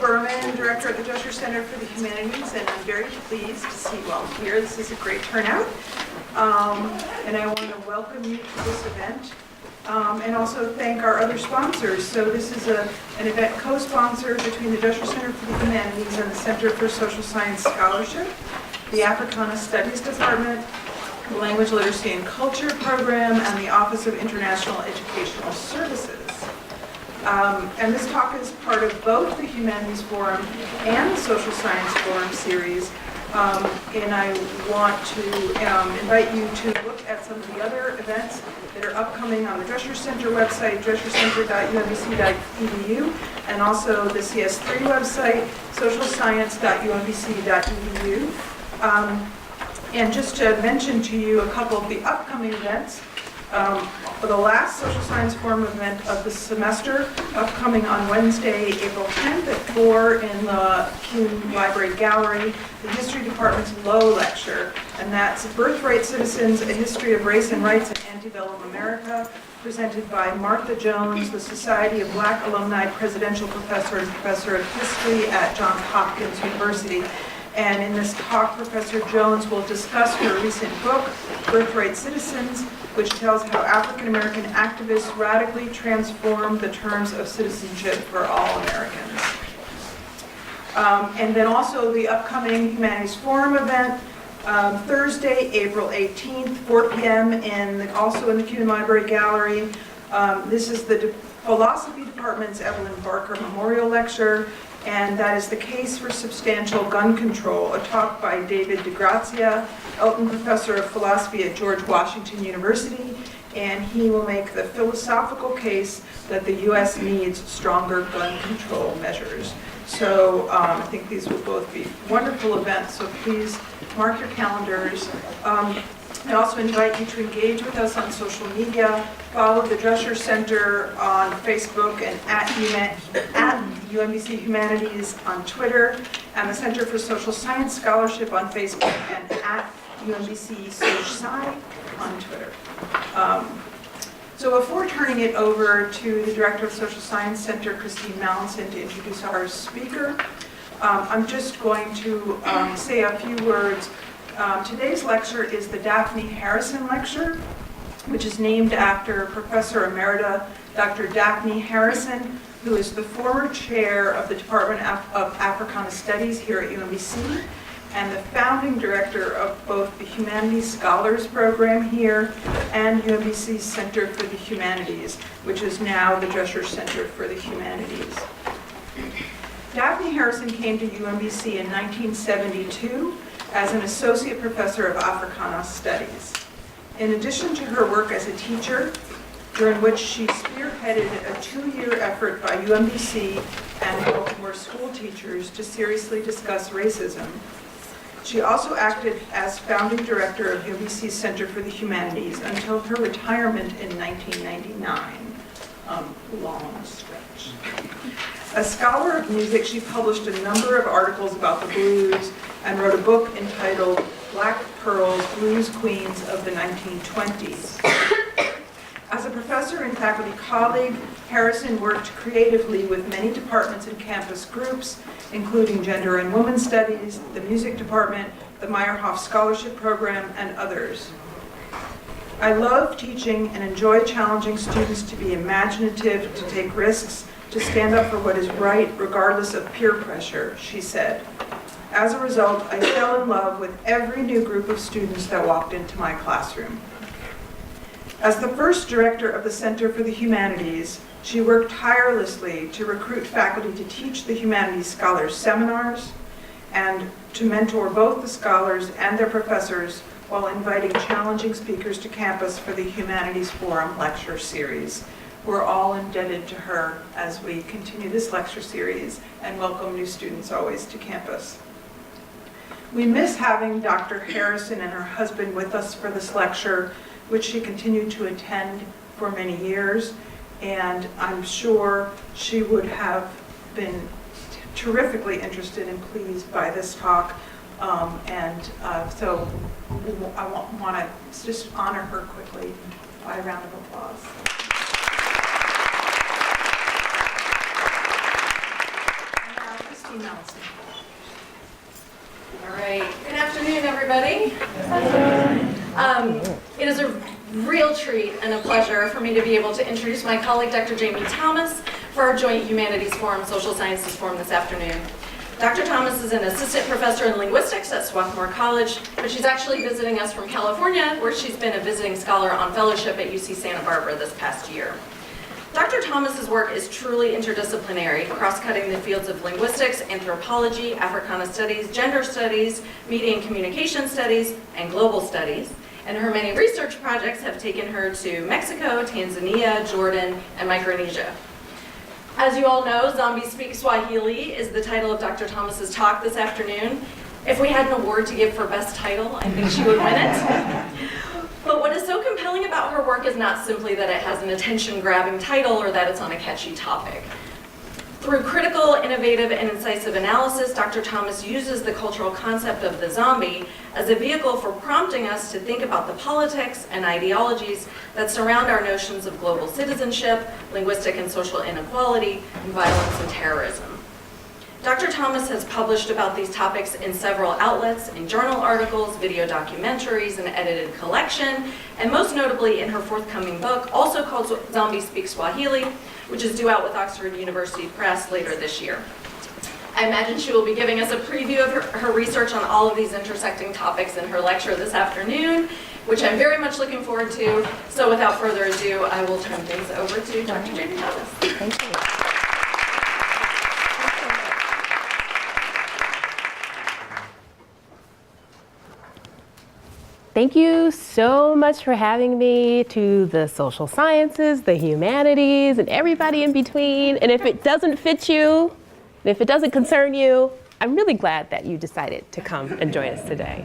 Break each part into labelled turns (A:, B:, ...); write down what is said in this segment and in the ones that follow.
A: Berman, Director at the Drescher Center for the Humanities, and I'm very pleased to see you all here. This is a great turnout. And I want to welcome you to this event and also thank our other sponsors. So this is an event co-sponsored between the Drescher Center for the Humanities and the Center for Social Science Scholarship, the Africana Studies Department, the Language Literacy and Culture Program, and the Office of International Educational Services. And this talk is part of both the Humanities Forum and the Social Science Forum series. And I want to invite you to look at some of the other events that are upcoming on the Drescher Center website, dreschercenter.umbc.edu, and also the CS3 website, socialscience.umbc.edu. And just to mention to you a couple of the upcoming events. For the last Social Science Forum event of the semester, upcoming on Wednesday, April 10th at 4 in the Kuhn Library Gallery, the History Department's Low Lecture, and that's Birthright Citizens, A History of Race and Rights in Antebellum America, presented by Martha Jones, the Society of Black Alumni Presidential Professor and Professor of History at Johns Hopkins University. And in this talk, Professor Jones will discuss her recent book, Birthright Citizens, which tells how African American activists radically transformed the terms of citizenship for all Americans. And then also the upcoming Humanities Forum event, Thursday, April 18th, 4 p.m., also in the Kuhn Library Gallery. This is the Philosophy Department's Evelyn Barker Memorial Lecture, and that is The Case for Substantial Gun Control, a talk by David DeGrazia, Elton Professor of Philosophy at George Washington University, and he will make the philosophical case that the U.S. needs stronger gun control measures. So I think these will both be wonderful events, so please mark your calendars. I also invite you to engage with us on social media. Follow the Drescher Center on Facebook and at UMBC Humanities on Twitter, and the Center for Social Science Scholarship on Facebook and at UMBC SocSci on Twitter. So before turning it over to the Director of the Social Science Center, Christine Mallinson, to introduce our speaker, I'm just going to say a few words. Today's lecture is the Daphne Harrison Lecture, which is named after Professor Emerita Dr. Daphne Harrison, who is the former chair of the Department of Africana Studies here at UMBC and the founding director of both the Humanities Scholars Program here and UMBC's Center for the Humanities, which is now the Drescher Center for the Humanities. Daphne Harrison came to UMBC in 1972 as an associate professor of Africana Studies. In addition to her work as a teacher, during which she spearheaded a 2-year effort by UMBC and Baltimore school teachers to seriously discuss racism, she also acted as founding director of UMBC's Center for the Humanities until her retirement in 1999. Long stretch. A scholar of music, she published a number of articles about the blues and wrote a book entitled Black Pearls, Blues Queens of the 1920s. As a professor and faculty colleague, Harrison worked creatively with many departments and campus groups, including Gender and Women's Studies, the Music Department, the Meyerhoff Scholarship Program, and others. I love teaching and enjoy challenging students to be imaginative, to take risks, to stand up for what is right, regardless of peer pressure, she said. As a result, I fell in love with every new group of students that walked into my classroom. As the first director of the Center for the Humanities, she worked tirelessly to recruit faculty to teach the Humanities Scholars seminars and to mentor both the scholars and their professors while inviting challenging speakers to campus for the Humanities Forum lecture series. We're all indebted to her as we continue this lecture series and welcome new students always to campus. We miss having Dr. Harrison and her husband with us for this lecture, which she continued to attend for many years, and I'm sure she would have been terrifically interested and pleased by this talk, so I want to just honor her quickly by a round of applause.
B: Nelson. All right. Good afternoon, everybody. It is a real treat and a pleasure for me to be able to introduce my colleague, Dr. Jamie Thomas, for our joint Humanities Forum, Social Sciences Forum this afternoon. Dr. Thomas is an assistant professor in linguistics at Swarthmore College, but she's actually visiting us from California, where she's been a visiting scholar on fellowship at UC Santa Barbara this past year. Dr. Thomas's work is truly interdisciplinary, cross-cutting the fields of linguistics, anthropology, Africana studies, gender studies, media and communication studies, and global studies. And her many research projects have taken her to Mexico, Tanzania, Jordan, and Micronesia. As you all know, Zombies Speak Swahili is the title of Dr. Thomas's talk this afternoon. If we had an award to give for best title, I think she would win it. But what is so compelling about her work is not simply that it has an attention-grabbing title or that it's on a catchy topic. Through critical, innovative, and incisive analysis, Dr. Thomas uses the cultural concept of the zombie as a vehicle for prompting us to think about the politics and ideologies that surround our notions of global citizenship, linguistic and social inequality, and violence and terrorism. Dr. Thomas has published about these topics in several outlets, in journal articles, video documentaries, an edited collection, and most notably in her forthcoming book, also called Zombies Speak Swahili, which is due out with Oxford University Press later this year. I imagine she will be giving us a preview of her research on all of these intersecting topics in her lecture this afternoon, which I'm very much looking forward to. So without further ado, I will turn things over to Dr. Jamie Thomas.
C: Thank you. Thank you so much for having me to the social sciences, the humanities, and everybody in between. And if it doesn't fit you, and if it doesn't concern you, I'm really glad that you decided to come and join us today.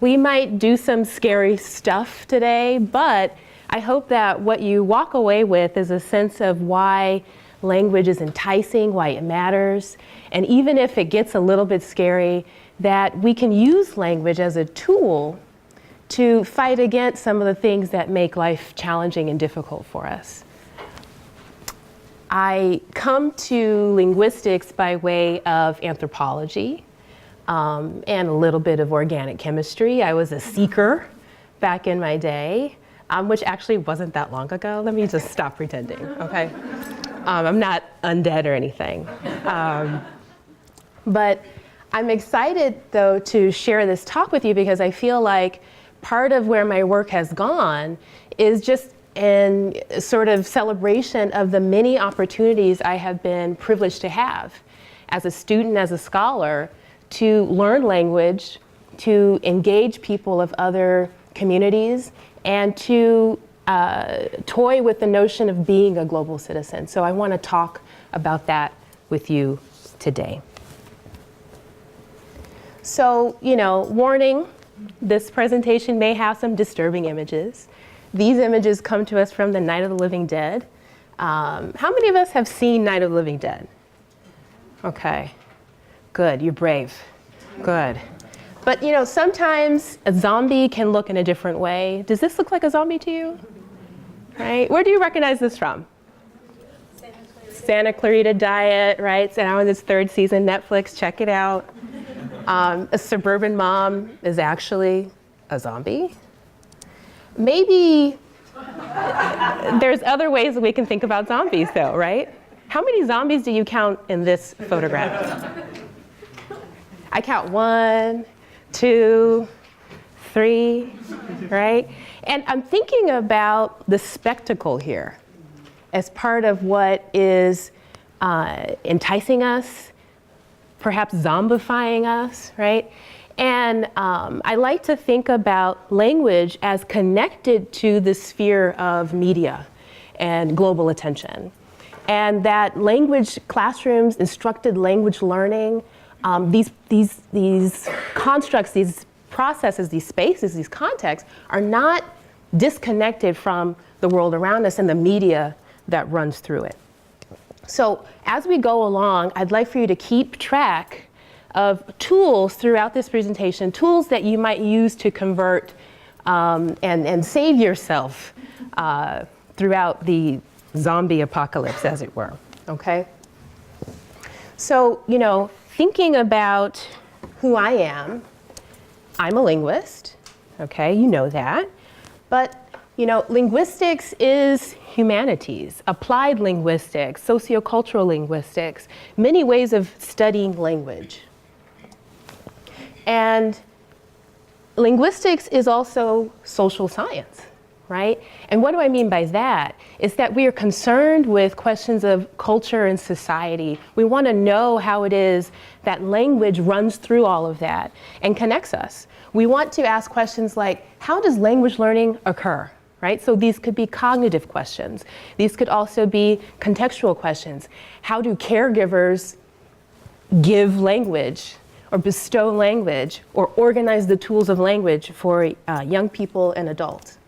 C: We might do some scary stuff today, but I hope that what you walk away with is a sense of why language is enticing, why it matters, and even if it gets a little bit scary, that we can use language as a tool to fight against some of the things that make life challenging and difficult for us. I come to linguistics by way of anthropology and a little bit of organic chemistry. I was a seeker back in my day, which actually wasn't that long ago. Let me just stop pretending, okay? I'm not undead or anything. But I'm excited, though, to share this talk with you because I feel like part of where my work has gone is just in sort of celebration of the many opportunities I have been privileged to have as a student, as a scholar, to learn language, to engage people of other communities, and to toy with the notion of being a global citizen. So I want to talk about that with you today. So, warning, this presentation may have some disturbing images. These images come to us from the Night of the Living Dead. How many of us have seen Night of the Living Dead? Okay, good, you're brave, good. But sometimes a zombie can look in a different way. Does this look like a zombie to you? Right, where do you recognize this from? Santa Clarita Diet, right? So now in its third season, Netflix, check it out. A suburban mom is actually a zombie. Maybe there's other ways that we can think about zombies though, right? How many zombies do you count in this photograph? I count 1, 2, 3, right? And I'm thinking about the spectacle here as part of what is enticing us, perhaps zombifying us, right? And I like to think about language as connected to the sphere of media and global attention. And that language classrooms, instructed language learning, these constructs, these processes, these spaces, these contexts are not disconnected from the world around us and the media that runs through it. So as we go along, I'd like for you to keep track of tools throughout this presentation, tools that you might use to convert and save yourself throughout the zombie apocalypse, as it were, okay? So, thinking about who I am, I'm a linguist, okay, you know that. But, linguistics is humanities, applied linguistics, sociocultural linguistics, many ways of studying language. And linguistics is also social science, right? And what do I mean by that? Is that we are concerned with questions of culture and society. We want to know how it is that language runs through all of that and connects us. We want to ask questions like, how does language learning occur, right? So these could be cognitive questions. These could also be contextual questions. How do caregivers give language or bestow language or organize the tools of language for young people and adults?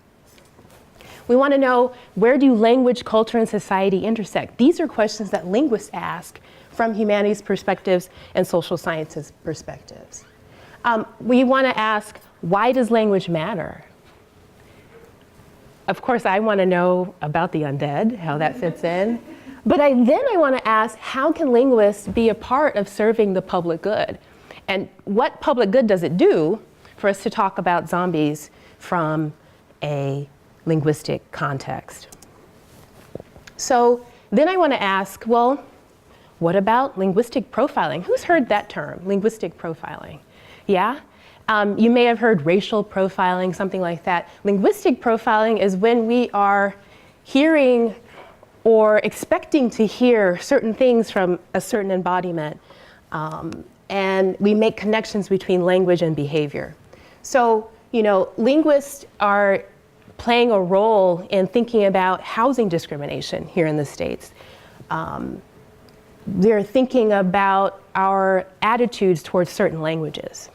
C: We want to know, where do language, culture, and society intersect? These are questions that linguists ask from humanities perspectives and social sciences perspectives. We want to ask, why does language matter? Of course, I want to know about the undead, how that fits in. But I want to ask, how can linguists be a part of serving the public good? And what public good does it do for us to talk about zombies from a linguistic context? So then I want to ask, well, what about linguistic profiling? Who's heard that term, linguistic profiling? Yeah? You may have heard racial profiling, something like that. Linguistic profiling is when we are hearing or expecting to hear certain things from a certain embodiment, and we make connections between language and behavior. So, linguists are playing a role in thinking about housing discrimination here in the States. They're thinking about our attitudes towards certain languages.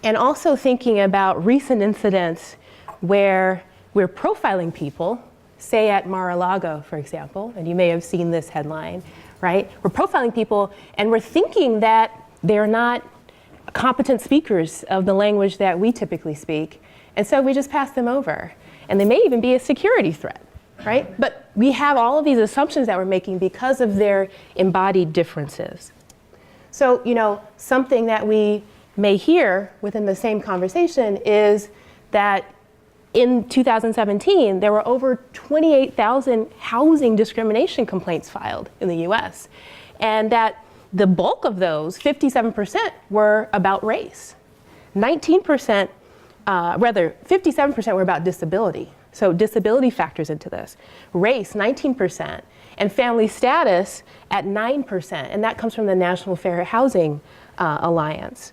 C: And also thinking about recent incidents where we're profiling people, say at Mar-a-Lago, for example, and you may have seen this headline, right? We're profiling people and we're thinking that they're not competent speakers of the language that we typically speak. And so we just pass them over. And they may even be a security threat, right? But we have all of these assumptions that we're making because of their embodied differences. So, something that we may hear within the same conversation is that in 2017, there were over 28,000 housing discrimination complaints filed in the US. And that the bulk of those, 57%, were about race. 57% were about disability. So disability factors into this. Race, 19%, and family status at 9%, and that comes from the National Fair Housing Alliance.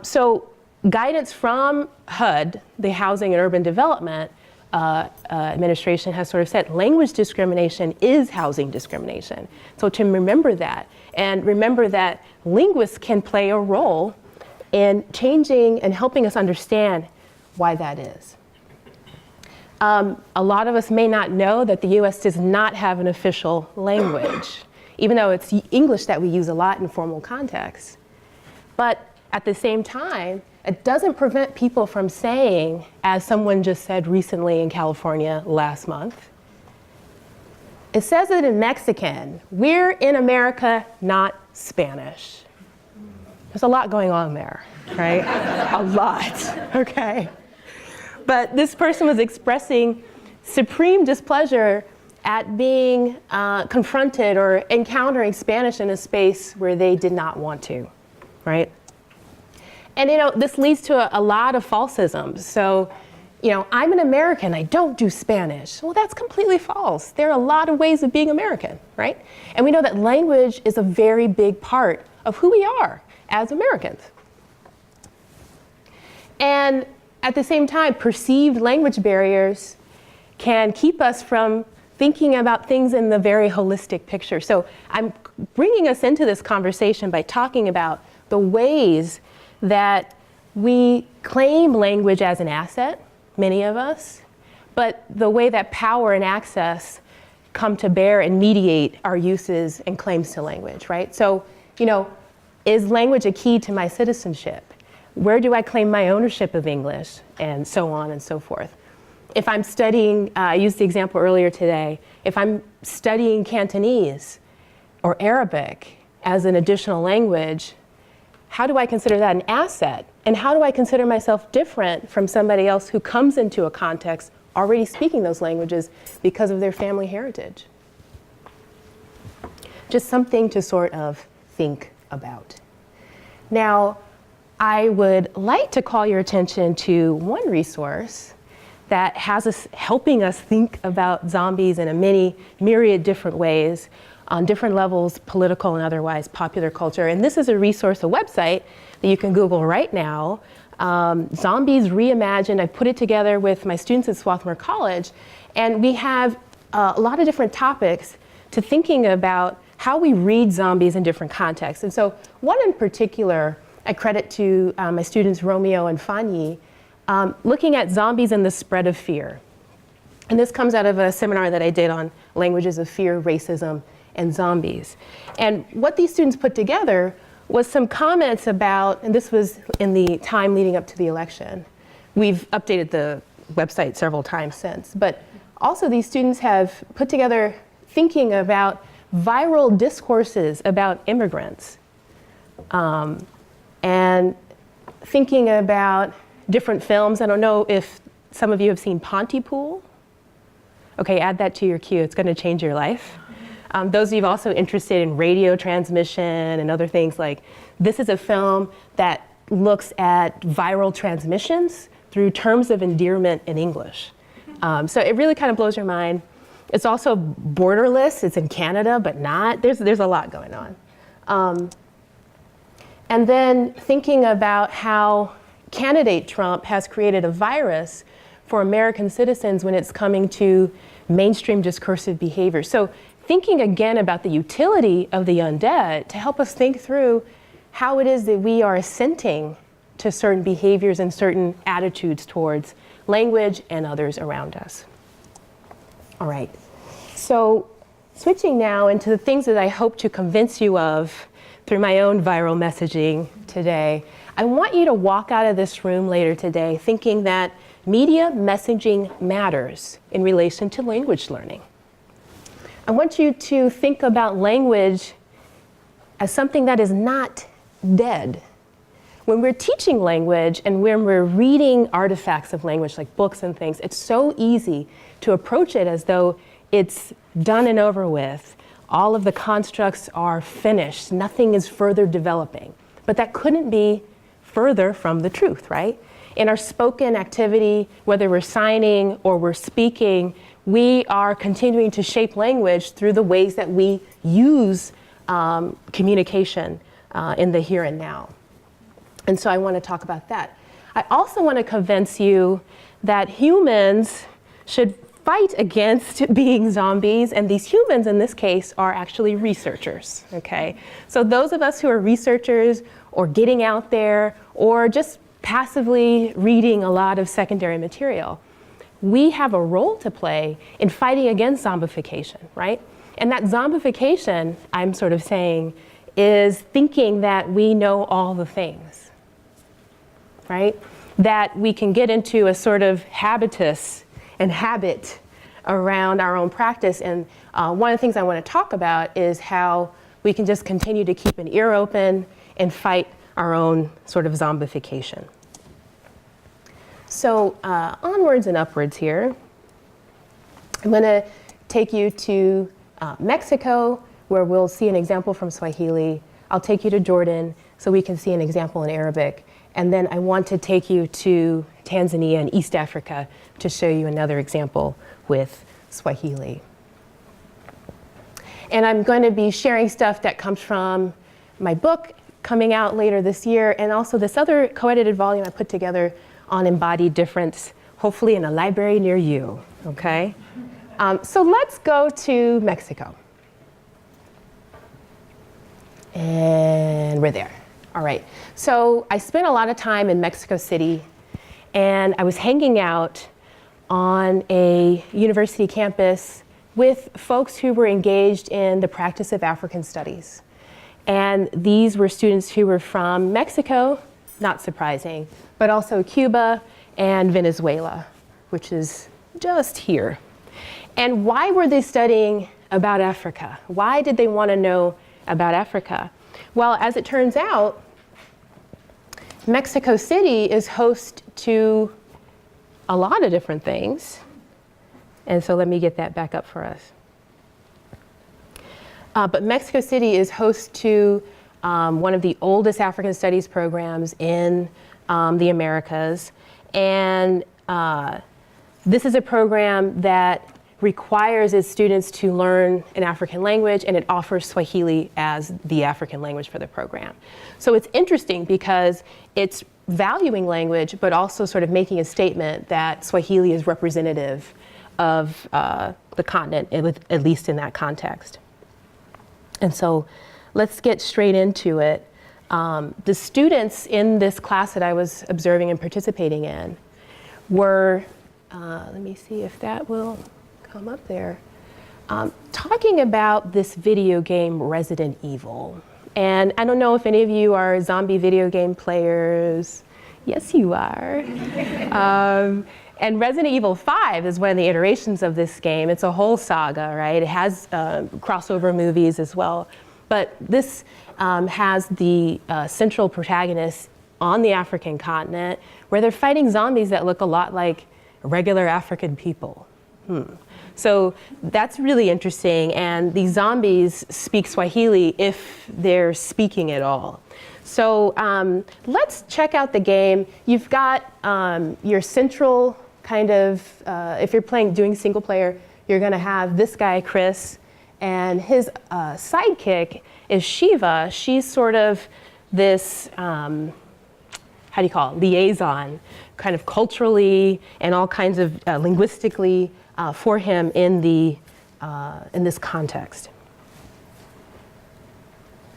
C: So guidance from HUD, the Housing and Urban Development Administration, has sort of said language discrimination is housing discrimination. So to remember that, and remember that linguists can play a role in changing and helping us understand why that is. A lot of us may not know that the US does not have an official language, even though it's English that we use a lot in formal contexts. But at the same time, it doesn't prevent people from saying, as someone just said recently in California last month, it says it in Mexican, we're in America, not Spanish. There's a lot going on there, right? A lot, okay? But this person was expressing supreme displeasure at being confronted or encountering Spanish in a space where they did not want to, right? And this leads to a lot of falsisms. So, I'm an American, I don't do Spanish. Well, that's completely false. There are a lot of ways of being American, right? And we know that language is a very big part of who we are as Americans. And at the same time, perceived language barriers can keep us from thinking about things in the very holistic picture. So I'm bringing us into this conversation by talking about the ways that we claim language as an asset, many of us, but the way that power and access come to bear and mediate our uses and claims to language, right? So, is language a key to my citizenship? Where do I claim my ownership of English? And so on and so forth. If I'm studying, I used the example earlier today, if I'm studying Cantonese, or Arabic as an additional language, how do I consider that an asset? And how do I consider myself different from somebody else who comes into a context already speaking those languages because of their family heritage? Just something to sort of think about. Now, I would like to call your attention to one resource that has us helping us think about zombies in a myriad different ways on different levels, political and otherwise, popular culture. And this is a resource, a website that you can Google right now, Zombies Reimagined. I put it together with my students at Swarthmore College, and we have a lot of different topics to thinking about how we read zombies in different contexts. And so one in particular, I credit to my students Romeo and Fanyi, looking at zombies and the spread of fear. And this comes out of a seminar that I did on languages of fear, racism, and zombies. And what these students put together was some comments about, and this was in the time leading up to the election. We've updated the website several times since, but also these students have put together thinking about viral discourses about immigrants, and thinking about different films. I don't know if some of you have seen Pontypool. Okay, add that to your queue. It's going to change your life. Those of you also interested in radio transmission and other things, like this is a film that looks at viral transmissions through terms of endearment in English. So it really kind of blows your mind. It's also borderless. It's in Canada, but not. There's a lot going on. And then thinking about how candidate Trump has created a virus for American citizens when it's coming to mainstream discursive behavior. So thinking again about the utility of the undead to help us think through how it is that we are assenting to certain behaviors and certain attitudes towards language and others around us. All right, so switching now into the things that I hope to convince you of through my own viral messaging today. I want you to walk out of this room later today thinking that media messaging matters in relation to language learning. I want you to think about language as something that is not dead. When we're teaching language and when we're reading artifacts of language like books and things, it's so easy to approach it as though it's done and over with. All of the constructs are finished. Nothing is further developing. But that couldn't be further from the truth, right? In our spoken activity, whether we're signing or we're speaking, we are continuing to shape language through the ways that we use communication in the here and now. And so I want to talk about that. I also want to convince you that humans should fight against being zombies, and these humans in this case are actually researchers, okay? So those of us who are researchers or getting out there or just passively reading a lot of secondary material, we have a role to play in fighting against zombification, right? And that zombification, I'm sort of saying, is thinking that we know all the things, right? That we can get into a sort of habitus and habit around our own practice. And one of the things I want to talk about is how we can just continue to keep an ear open and fight our own sort of zombification. So onwards and upwards here. I'm going to take you to Mexico, where we'll see an example from Swahili. I'll take you to Jordan so we can see an example in Arabic. And then I want to take you to Tanzania and East Africa to show you another example with Swahili. And I'm going to be sharing stuff that comes from my book coming out later this year, and also this other co-edited volume I put together on embodied difference, hopefully in a library near you, okay? So let's go to Mexico. And we're there. All right. So I spent a lot of time in Mexico City, and I was hanging out on a university campus with folks who were engaged in the practice of African studies. And these were students who were from Mexico, not surprising, but also Cuba and Venezuela, which is just here. And why were they studying about Africa? Why did they want to know about Africa? Well, as it turns out, Mexico City is host to a lot of different things. And so let me get that back up for us. But Mexico City is host to one of the oldest African studies programs in the Americas. And this is a program that requires its students to learn an African language, and it offers Swahili as the African language for the program. So it's interesting because it's valuing language, but also sort of making a statement that Swahili is representative of the continent, at least in that context. And so let's get straight into it. The students in this class that I was observing and participating in were, let me see if that will come up there, talking about this video game Resident Evil. And I don't know if any of you are zombie video game players. Yes, you are. And Resident Evil 5 is one of the iterations of this game. It's a whole saga, right? It has crossover movies as well. But this has the central protagonist on the African continent where they're fighting zombies that look a lot like regular African people. So that's really interesting, and these zombies speak Swahili if they're speaking at all. So let's check out the game. You've got your central kind of, if you're doing single player, you're gonna have this guy, Chris, and his sidekick is Shiva. She's sort of this, how do you call it, liaison, kind of culturally and all kinds of linguistically for him in this context.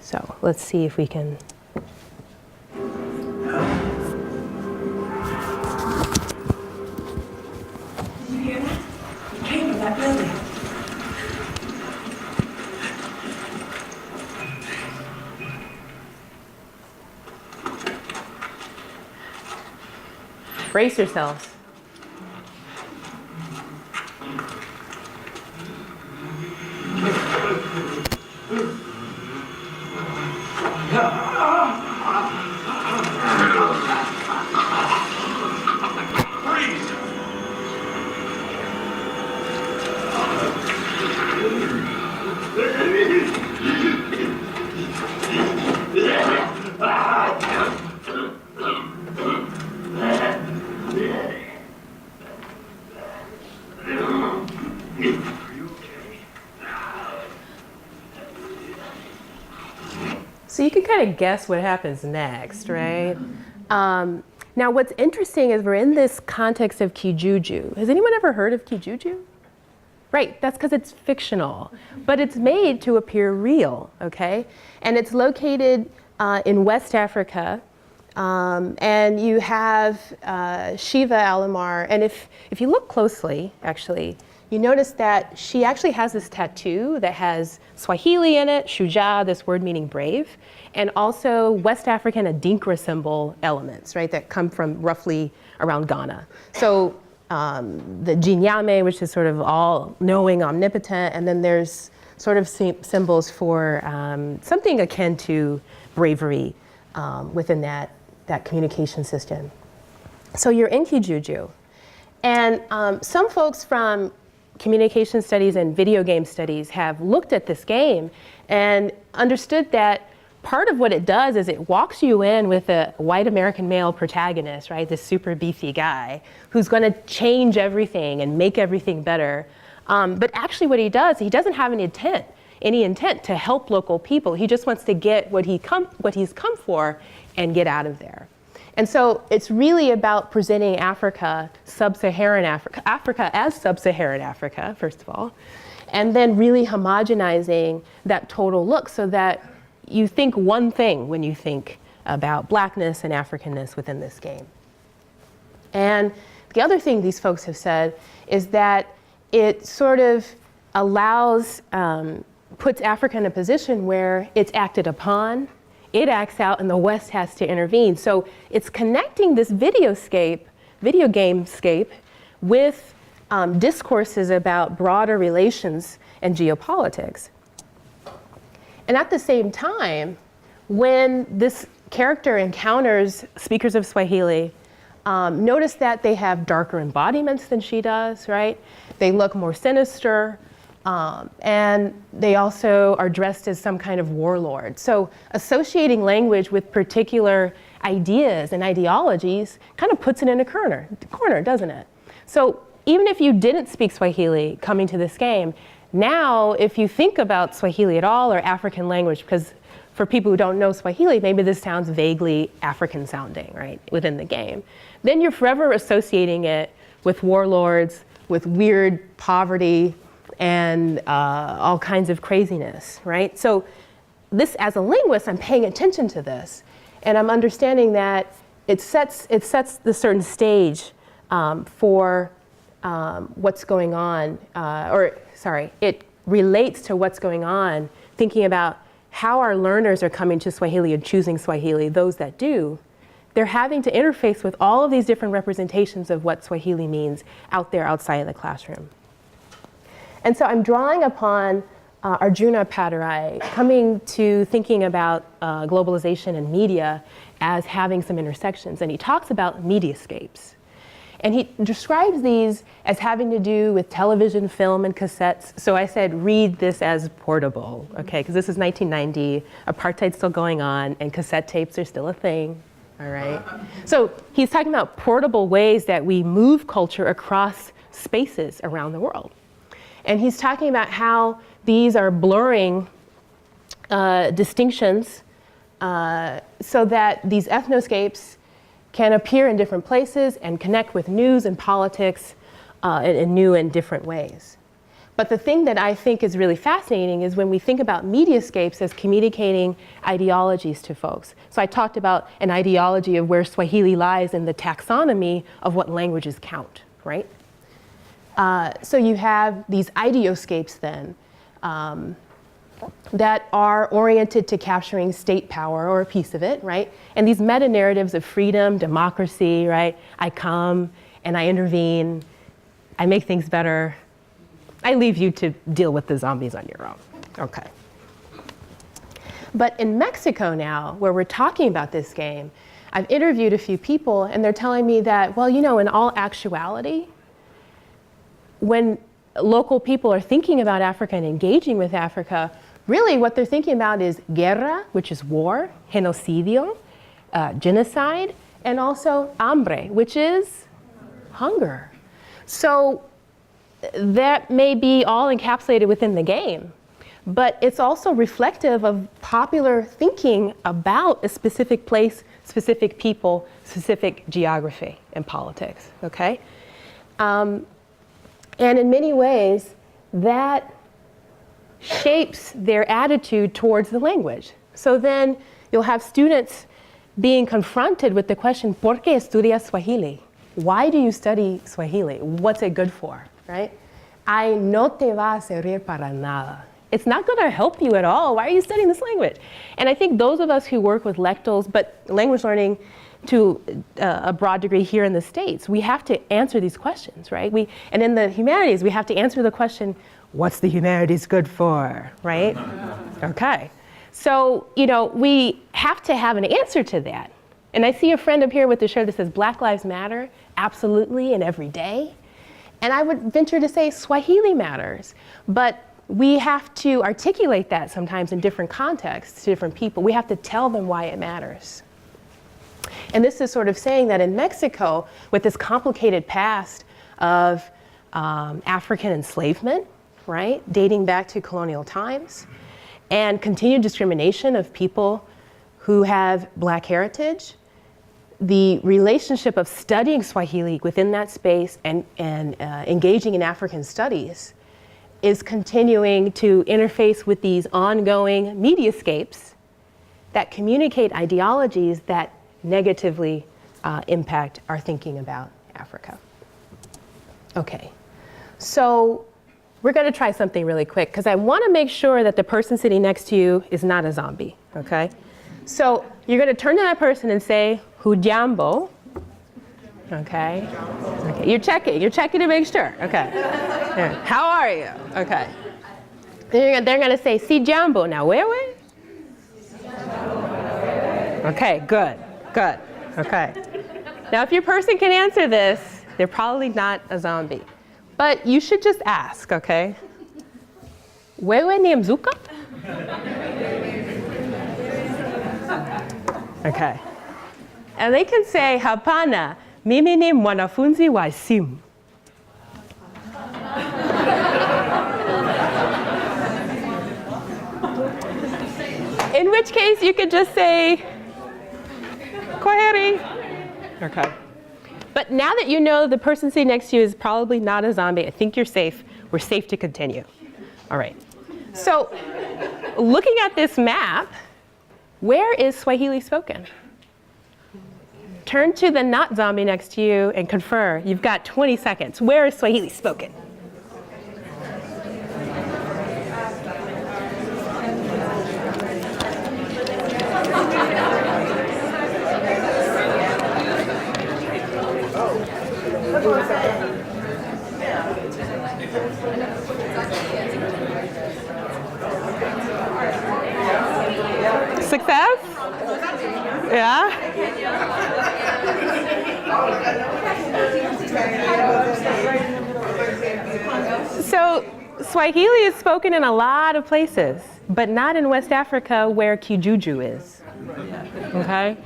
C: So let's see if we can.
D: Did you hear that? It came from that building.
C: Brace yourselves. So you can kind of guess what happens next, right? Now what's interesting is we're in this context of Keyjuju. Has anyone ever heard of Keyjuju? Right, that's because it's fictional, but it's made to appear real, okay? And it's located in West Africa, and you have Shiva Alomar, and if you look closely, actually, you notice that she actually has this tattoo that has Swahili in it, shuja, this word meaning brave, and also West African Adinkra symbol elements, right, that come from roughly around Ghana. So the Jinyame, which is sort of all-knowing, omnipotent, and then there's sort of symbols for something akin to bravery within that communication system. So you're in Keyjuju. And some folks from communication studies and video game studies have looked at this game and understood that part of what it does is it walks you in with a white American male protagonist, right? This super beefy guy who's going to change everything and make everything better. But actually what he does, he doesn't have any intent to help local people. He just wants to get what he's come for and get out of there. And so it's really about presenting Africa, sub-Saharan Africa, Africa as sub-Saharan Africa, first of all, and then really homogenizing that total look so that you think one thing when you think about blackness and Africanness within this game. And the other thing these folks have said is that it sort of allows, puts Africa in a position where it's acted upon, it acts out, and the West has to intervene. So it's connecting this video gamescape with discourses about broader relations and geopolitics. And at the same time, when this character encounters speakers of Swahili, notice that they have darker embodiments than she does, right? They look more sinister, and they also are dressed as some kind of warlord. So associating language with particular ideas and ideologies kind of puts it in a corner, doesn't it? So even if you didn't speak Swahili coming to this game, now if you think about Swahili at all or African language, because for people who don't know Swahili, maybe this sounds vaguely African sounding, right, within the game, then you're forever associating it with warlords, with weird poverty, and all kinds of craziness, right? So this, as a linguist, I'm paying attention to this, and I'm understanding that it sets the certain stage for what's going on, it relates to what's going on, thinking about how our learners are coming to Swahili and choosing Swahili, those that do. They're having to interface with all of these different representations of what Swahili means out there outside of the classroom. And so I'm drawing upon Arjuna Padarai, coming to thinking about globalization and media as having some intersections. And he talks about Mediascapes. And he describes these as having to do with television, film, and cassettes. So I said, read this as portable, okay? Because this is 1990, apartheid's still going on, and cassette tapes are still a thing, all right? So he's talking about portable ways that we move culture across spaces around the world. And he's talking about how these are blurring distinctions so that these ethnoscapes can appear in different places and connect with news and politics in new and different ways. But the thing that I think is really fascinating is when we think about Mediascapes as communicating ideologies to folks. So I talked about an ideology of where Swahili lies in the taxonomy of what languages count, right? So you have these ideoscapes then that are oriented to capturing state power or a piece of it, right? And these meta-narratives of freedom, democracy, right? I come and I intervene, I make things better. I leave you to deal with the zombies on your own, okay. But in Mexico now, where we're talking about this game, I've interviewed a few people and they're telling me that, well, you know, in all actuality, when local people are thinking about Africa and engaging with Africa, really what they're thinking about is guerra, which is war, genocidio, genocide, and also hambre, which is hunger. So that may be all encapsulated within the game, but it's also reflective of popular thinking about a specific place, specific people, specific geography and politics, okay? And in many ways, that shapes their attitude towards the language. So then you'll have students being confronted with the question, ¿Por qué estudias Swahili? Why do you study Swahili? What's it good for, right? Ay, no te va a servir para nada. It's not going to help you at all. Why are you studying this language? And I think those of us who work with lectals, but language learning to a broad degree here in the States, we have to answer these questions, right? And in the humanities, we have to answer the question, what's the humanities good for, right? Okay. So, you know, we have to have an answer to that. And I see a friend up here with the shirt that says Black Lives Matter, absolutely and every day. And I would venture to say Swahili matters. But we have to articulate that sometimes in different contexts to different people. We have to tell them why it matters. And this is sort of saying that in Mexico, with this complicated past of African enslavement, right, dating back to colonial times, and continued discrimination of people who have Black heritage, the relationship of studying Swahili within that space and engaging in African studies is continuing to interface with these ongoing mediascapes that communicate ideologies that negatively impact our thinking about Africa. Okay, so we're going to try something really quick because I want to make sure that the person sitting next to you is not a zombie, okay? So you're going to turn to that person and say, Hujambo, okay? Okay, you're checking to make sure, okay. Yeah. How are you? Okay. They're going to say, si jambo. Now, wewe? Okay, good, good. Okay. Now, if your person can answer this, they're probably not a zombie. But you should just ask, okay? Wewe ni mzuka? Okay. And they can say, hapana, mimi ni mwanafunzi wa simu. In which case, you could just say, kwaheri. Okay. But now that you know the person sitting next to you is probably not a zombie, I think you're safe. We're safe to continue. All right. So, looking at this map, where is Swahili spoken? Turn to the not zombie next to you and confer. You've got 20 seconds. Where is Swahili spoken? Success? Yeah? So Swahili is spoken in a lot of places, but not in West Africa where Keyjuju is. Okay?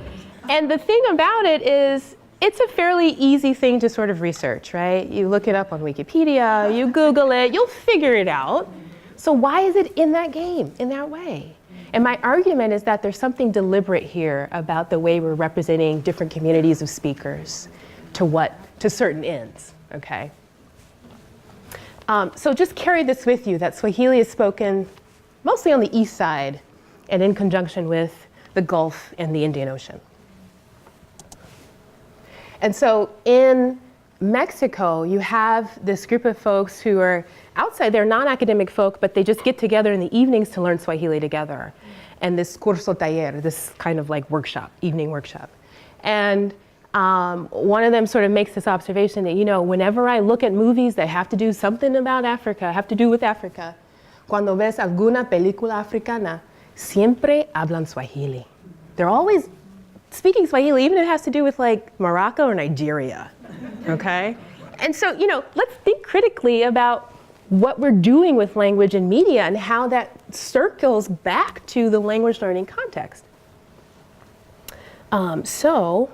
C: And the thing about it is, it's a fairly easy thing to sort of research, right? You look it up on Wikipedia, you Google it, you'll figure it out. So why is it in that game, in that way? And my argument is that there's something deliberate here about the way we're representing different communities of speakers to certain ends, okay? So just carry this with you, that Swahili is spoken mostly on the east side and in conjunction with the Gulf and the Indian Ocean. And so in Mexico, you have this group of folks who are outside. They're non-academic folk, but they just get together in the evenings to learn Swahili together. And this curso taller, this kind of like workshop, evening workshop. And one of them sort of makes this observation that, you know, whenever I look at movies that have to do something about Africa, have to do with Africa, cuando ves alguna película africana, siempre hablan Swahili. They're always speaking Swahili, even if it has to do with like Morocco or Nigeria, okay? And so, you know, let's think critically about what we're doing with language and media and how that circles back to the language learning context. So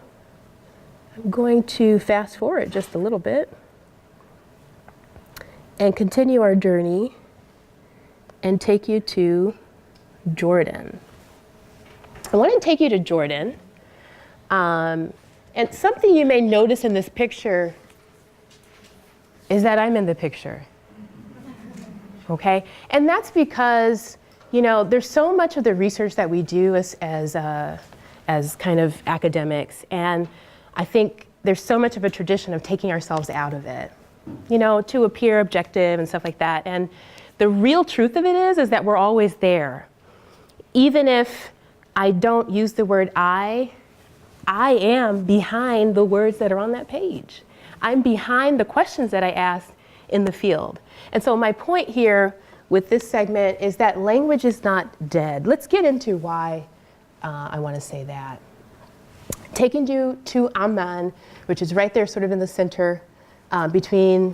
C: I'm going to fast forward just a little bit and continue our journey and take you to Jordan. I want to take you to Jordan. And something you may notice in this picture is that I'm in the picture. Okay? And that's because, you know, there's so much of the research that we do as kind of academics, and I think there's so much of a tradition of taking ourselves out of it, you know, to appear objective and stuff like that. And the real truth of it is that we're always there. Even if I don't use the word I am behind the words that are on that page. I'm behind the questions that I asked in the field. And so my point here with this segment is that language is not dead. Let's get into why I want to say that. Taking you to Amman, which is right there sort of in the center between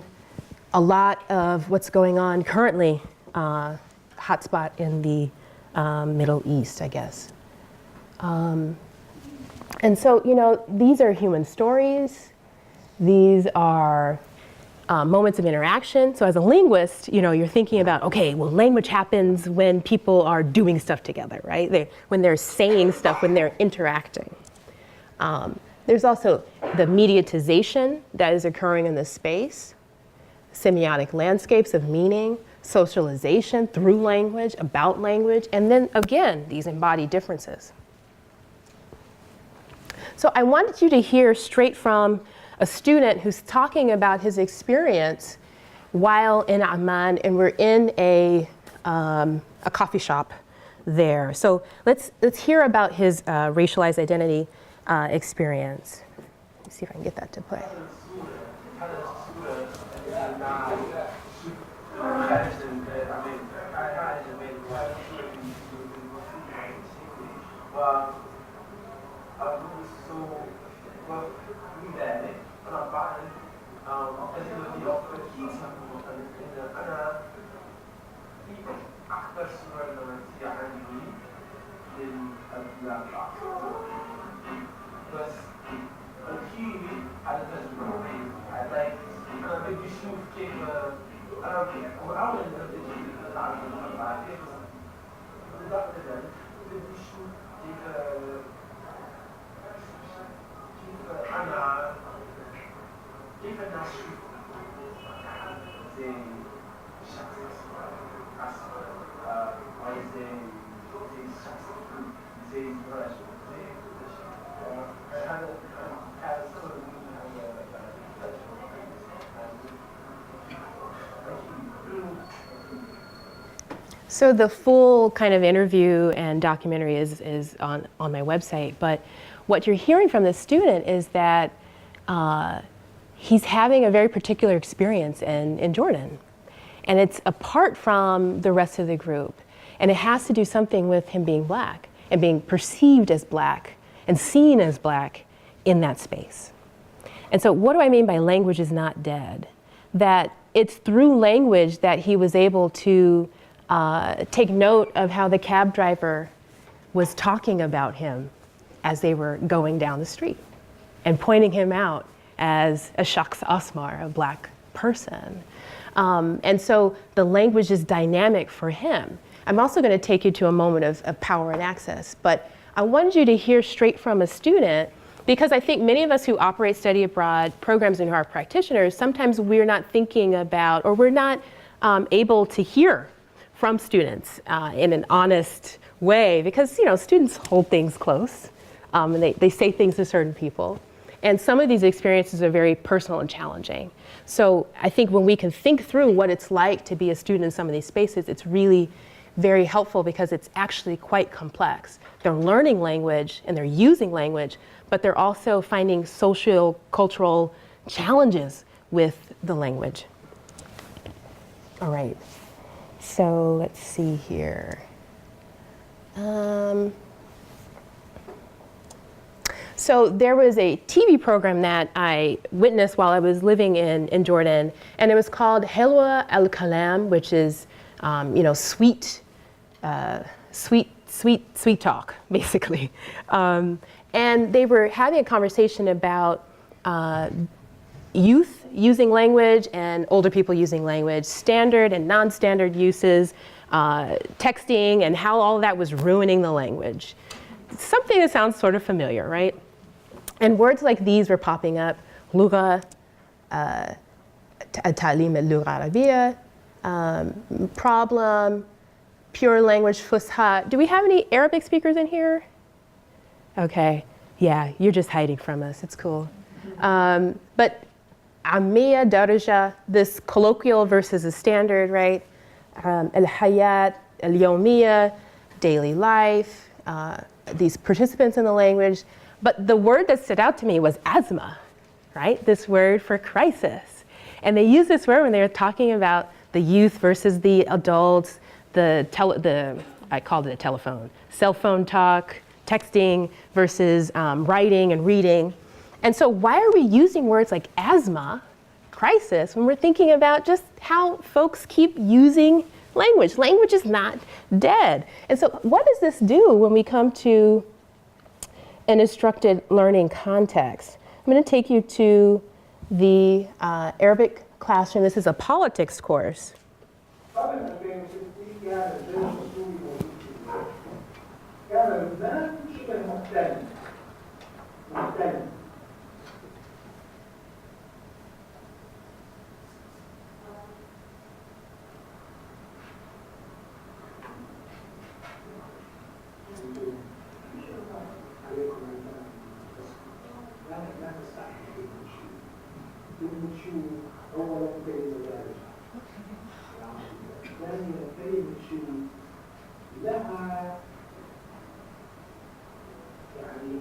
C: a lot of what's going on currently, hotspot in the Middle East, I guess. And so, you know, these are human stories. These are moments of interaction. So as a linguist, you know, you're thinking about, okay, well, language happens when people are doing stuff together, right? When they're saying stuff, when they're interacting. There's also the mediatization that is occurring in this space, semiotic landscapes of meaning, socialization through language, about language, and then again, these embodied differences. So I wanted you to hear straight from a student who's talking about his experience while in Amman, and we're in a coffee shop there. So let's hear about his racialized identity experience. Let's see if I can get that to play. So the full kind of interview and documentary is on my website, but what you're hearing from the student is that he's having a very particular experience in Jordan. And it's apart from the rest of the group. And it has to do something with him being black and being perceived as black and seen as black in that space. And so what do I mean by language is not dead? That it's through language that he was able to take note of how the cab driver was talking about him as they were going down the street and pointing him out as a shaks asmar, a black person. And so the language is dynamic for him. I'm also going to take you to a moment of power and access, but I wanted you to hear straight from a student, because I think many of us who operate study abroad programs and who are practitioners, sometimes we're not thinking about, or we're not able to hear from students in an honest way, because students hold things close and they say things to certain people. And some of these experiences are very personal and challenging. So I think when we can think through what it's like to be a student in some of these spaces, it's really very helpful because it's actually quite complex. They're learning language and they're using language, but they're also finding social, cultural challenges with the language. All right, so let's see here. So there was a TV program that I witnessed while I was living in Jordan, and it was called Helwa al-Kalam, which is, sweet talk, basically. And they were having a conversation about youth using language and older people using language, standard and non-standard uses, texting, and how all of that was ruining the language. Something that sounds sort of familiar, right? And words like these were popping up: lugha, ta'lim al-lugha al-arabiyya, problem, pure language, fusha. Do we have any Arabic speakers in here? Okay, yeah, you're just hiding from us. It's cool. But ammiya, daraja, this colloquial versus a standard, right? Al-hayat, al-yawmiya, daily life, these participants in the language. But the word that stood out to me was azma, right? This word for crisis. And they use this word when they're talking about the youth versus the adults, I called it a telephone, cell phone talk, texting versus writing and reading. And so why are we using words like asthma, crisis, when we're thinking about just how folks keep using language? Language is not dead. And so what does this do when we come to an instructed learning context? I'm going to take you to the Arabic classroom. This is a politics course.
E: لها يعني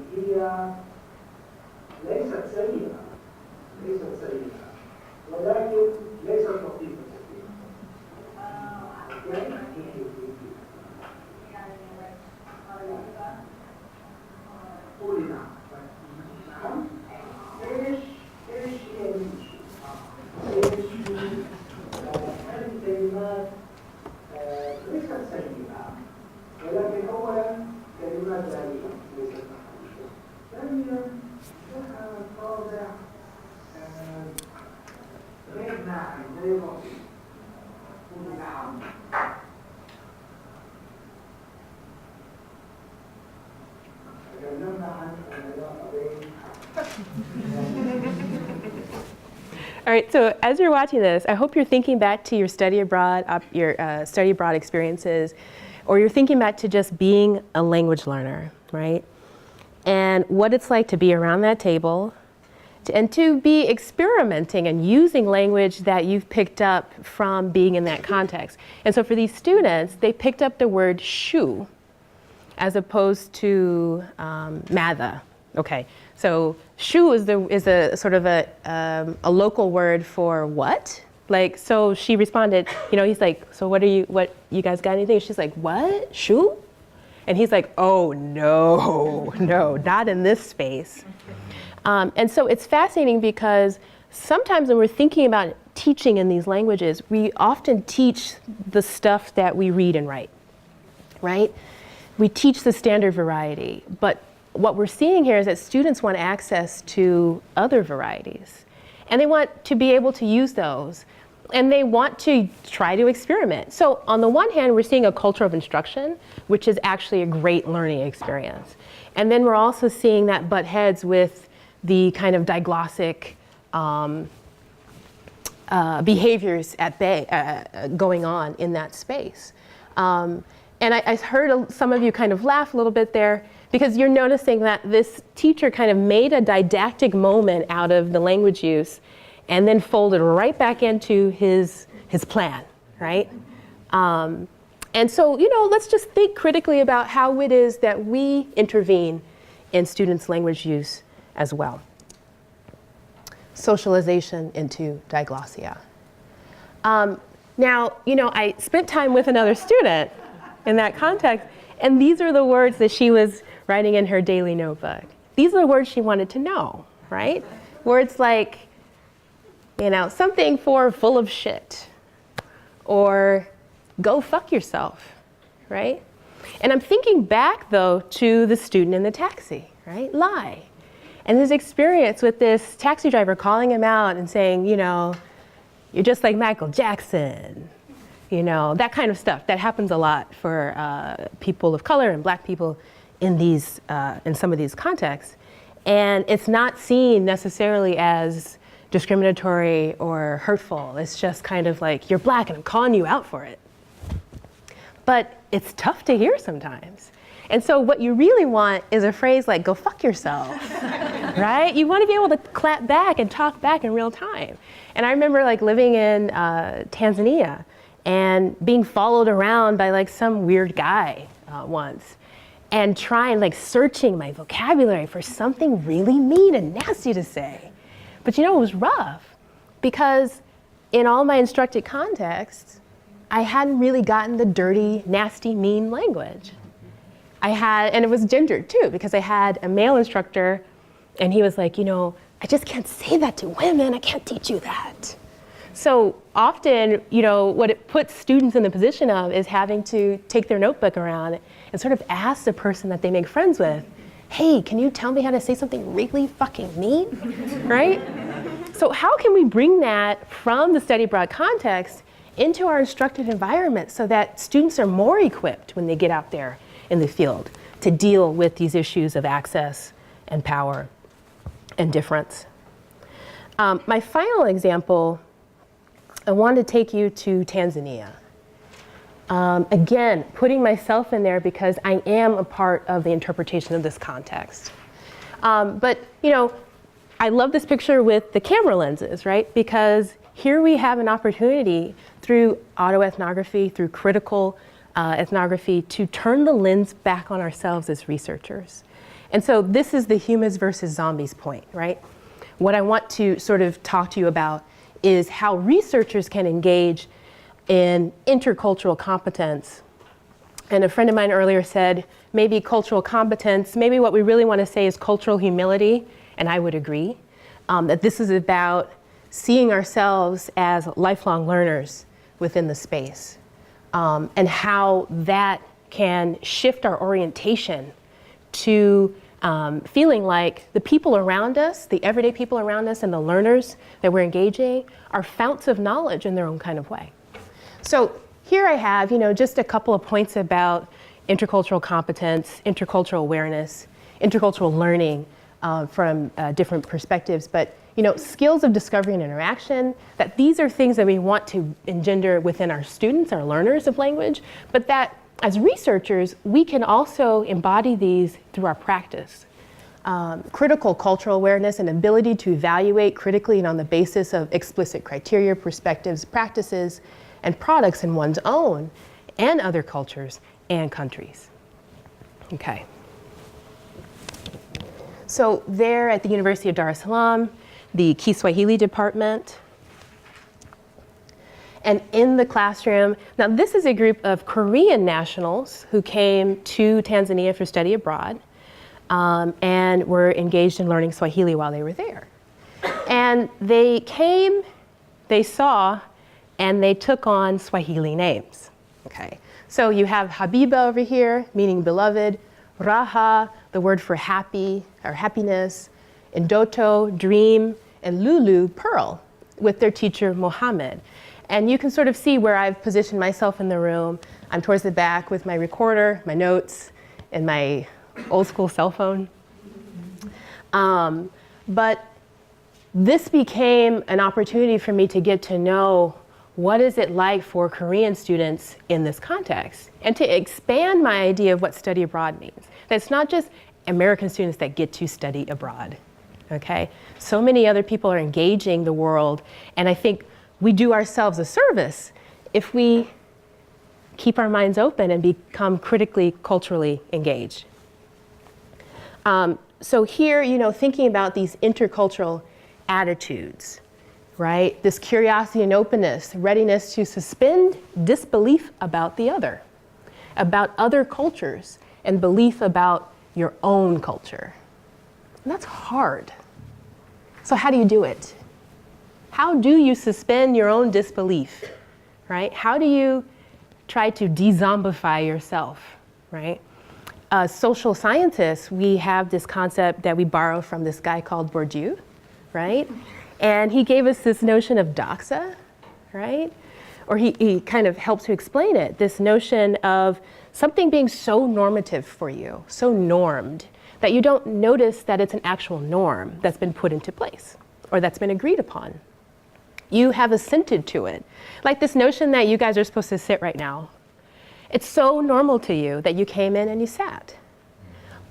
C: All right, so as you're watching this, I hope you're thinking back to your study abroad experiences, or you're thinking back to just being a language learner, right? And what it's like to be around that table, and to be experimenting and using language that you've picked up from being in that context. And so for these students, they picked up the word shoe as opposed to matha. Okay, so shoe is a sort of a local word for what? Like, so she responded, you know, he's like, so what you guys got anything? She's like, what, shoe? And he's like, oh, no, not in this space. And so it's fascinating because sometimes when we're thinking about teaching in these languages, we often teach the stuff that we read and write, right? We teach the standard variety, but what we're seeing here is that students want access to other varieties, and they want to be able to use those, and they want to try to experiment. So on the one hand, we're seeing a culture of instruction, which is actually a great learning experience. And then we're also seeing that butt heads with the kind of diglossic behaviors at bay, going on in that space. And I heard some of you kind of laugh a little bit there, because you're noticing that this teacher kind of made a didactic moment out of the language use and then folded right back into his plan, right? And so, you know, let's just think critically about how it is that we intervene in students' language use as well. Socialization into diglossia. Now, you know, I spent time with another student in that context, and these are the words that she was writing in her daily notebook. These are the words she wanted to know, right? Words like, you know, something for full of shit, or go fuck yourself, right? And I'm thinking back, though, to the student in the taxi, right? Lie. And his experience with this taxi driver calling him out and saying, you know, you're just like Michael Jackson, you know, that kind of stuff. That happens a lot for people of color and black people in these, in some of these contexts. And it's not seen necessarily as discriminatory or hurtful. It's just kind of like, you're black and I'm calling you out for it. But it's tough to hear sometimes. And so what you really want is a phrase like, go fuck yourself, right? You want to be able to clap back and talk back in real time. And I remember like living in Tanzania and being followed around by like some weird guy once, and trying, like searching my vocabulary for something really mean and nasty to say. But you know, it was rough because in all my instructed contexts, I hadn't really gotten the dirty, nasty, mean language. And it was gendered too, because I had a male instructor and he was like, you know, I just can't say that to women, I can't teach you that. So often, you know, what it puts students in the position of is having to take their notebook around and sort of ask the person that they make friends with, hey, can you tell me how to say something really fucking mean, right? So how can we bring that from the study abroad context into our instructed environment so that students are more equipped when they get out there in the field to deal with these issues of access and power and difference? My final example, I want to take you to Tanzania. Again, putting myself in there because I am a part of the interpretation of this context. But, you know, I love this picture with the camera lenses, right? Because here we have an opportunity through autoethnography, through critical ethnography, to turn the lens back on ourselves as researchers. And so this is the humans versus zombies point, right? What I want to sort of talk to you about is how researchers can engage in intercultural competence. And a friend of mine earlier said, maybe cultural competence, maybe what we really want to say is cultural humility, and I would agree, that this is about seeing ourselves as lifelong learners within the space, and how that can shift our orientation to feeling like the people around us, the everyday people around us and the learners that we're engaging are founts of knowledge in their own kind of way. So here I have, you know, just a couple of points about intercultural competence, intercultural awareness. intercultural learning from different perspectives, but skills of discovery and interaction, that these are things that we want to engender within our students, our learners of language, but that as researchers, we can also embody these through our practice. Critical cultural awareness and ability to evaluate critically and on the basis of explicit criteria, perspectives, practices, and products in one's own and other cultures and countries. Okay. So there at the University of Dar es Salaam, the Swahili department, and in the classroom, now this is a group of Korean nationals who came to Tanzania for study abroad and were engaged in learning Swahili while they were there. And they came, they saw, and they took on Swahili names. Okay. So you have Habiba over here, meaning beloved, Raha, the word for happy or happiness, Ndoto, dream, and Lulu, pearl, with their teacher, Mohammed. And you can sort of see where I've positioned myself in the room. I'm towards the back with my recorder, my notes, and my old school cell phone. But this became an opportunity for me to get to know what is it like for Korean students in this context, and to expand my idea of what study abroad means. That it's not just American students that get to study abroad, okay? So many other people are engaging the world, and I think we do ourselves a service if we keep our minds open and become critically, culturally engaged. So here, thinking about these intercultural attitudes, right? This curiosity and openness, readiness to suspend disbelief about the other, about other cultures, and belief about your own culture. And that's hard. So how do you do it? How do you suspend your own disbelief, right? How do you try to de-zombify yourself, right? Social scientists, we have this concept that we borrow from this guy called Bourdieu, right? And he gave us this notion of doxa, right? Or he kind of helped to explain it, this notion of something being so normative for you, so normed, that you don't notice that it's an actual norm that's been put into place or that's been agreed upon. You have assented to it. Like this notion that you guys are supposed to sit right now. It's so normal to you that you came in and you sat.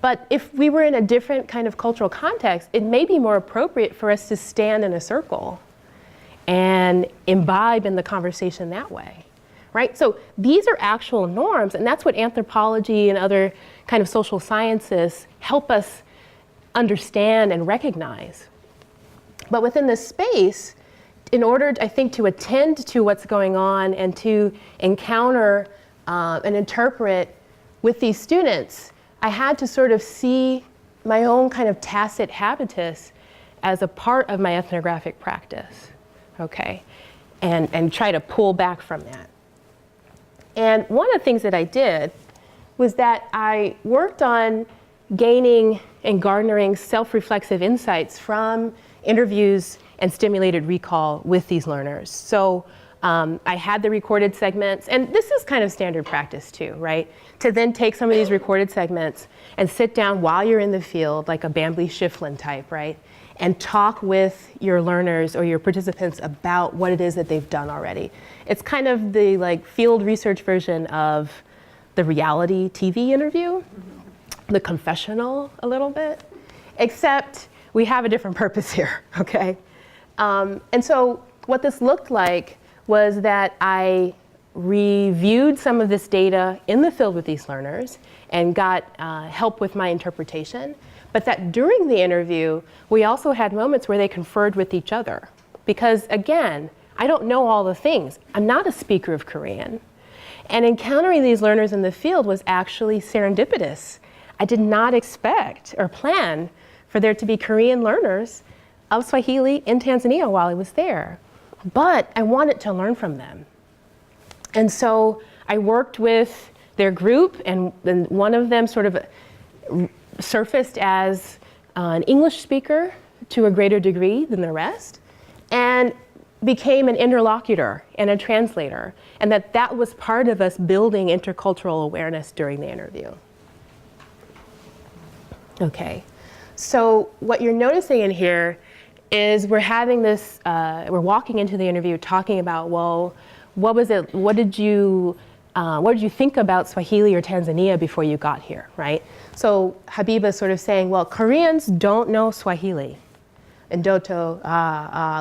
C: But if we were in a different kind of cultural context, it may be more appropriate for us to stand in a circle and imbibe in the conversation that way, right? So these are actual norms, and that's what anthropology and other kind of social sciences help us understand and recognize. But within this space, in order, I think, to attend to what's going on and to encounter and interpret with these students, I had to sort of see my own kind of tacit habitus as a part of my ethnographic practice, okay? And try to pull back from that. And one of the things that I did was that I worked on gaining and garnering self-reflexive insights from interviews and stimulated recall with these learners. So I had the recorded segments, and this is kind of standard practice too, right? To then take some of these recorded segments and sit down while you're in the field, like a Bambley Shiflin type, right? And talk with your learners or your participants about what it is that they've done already. It's kind of the like field research version of the reality TV interview, the confessional a little bit, except we have a different purpose here, okay? And so what this looked like was that I reviewed some of this data in the field with these learners and got help with my interpretation, but that during the interview, we also had moments where they conferred with each other. Because again, I don't know all the things. I'm not a speaker of Korean. And encountering these learners in the field was actually serendipitous. I did not expect or plan for there to be Korean learners of Swahili in Tanzania while I was there. But I wanted to learn from them. And so I worked with their group, and then one of them sort of surfaced as an English speaker to a greater degree than the rest, and became an interlocutor and a translator, and that was part of us building intercultural awareness during the interview. Okay, so what you're noticing in here is we're having this, we're walking into the interview talking about, well, what was it, what did you think about Swahili or Tanzania before you got here, right? So Habiba's sort of saying, well, Koreans don't know Swahili. And Doto,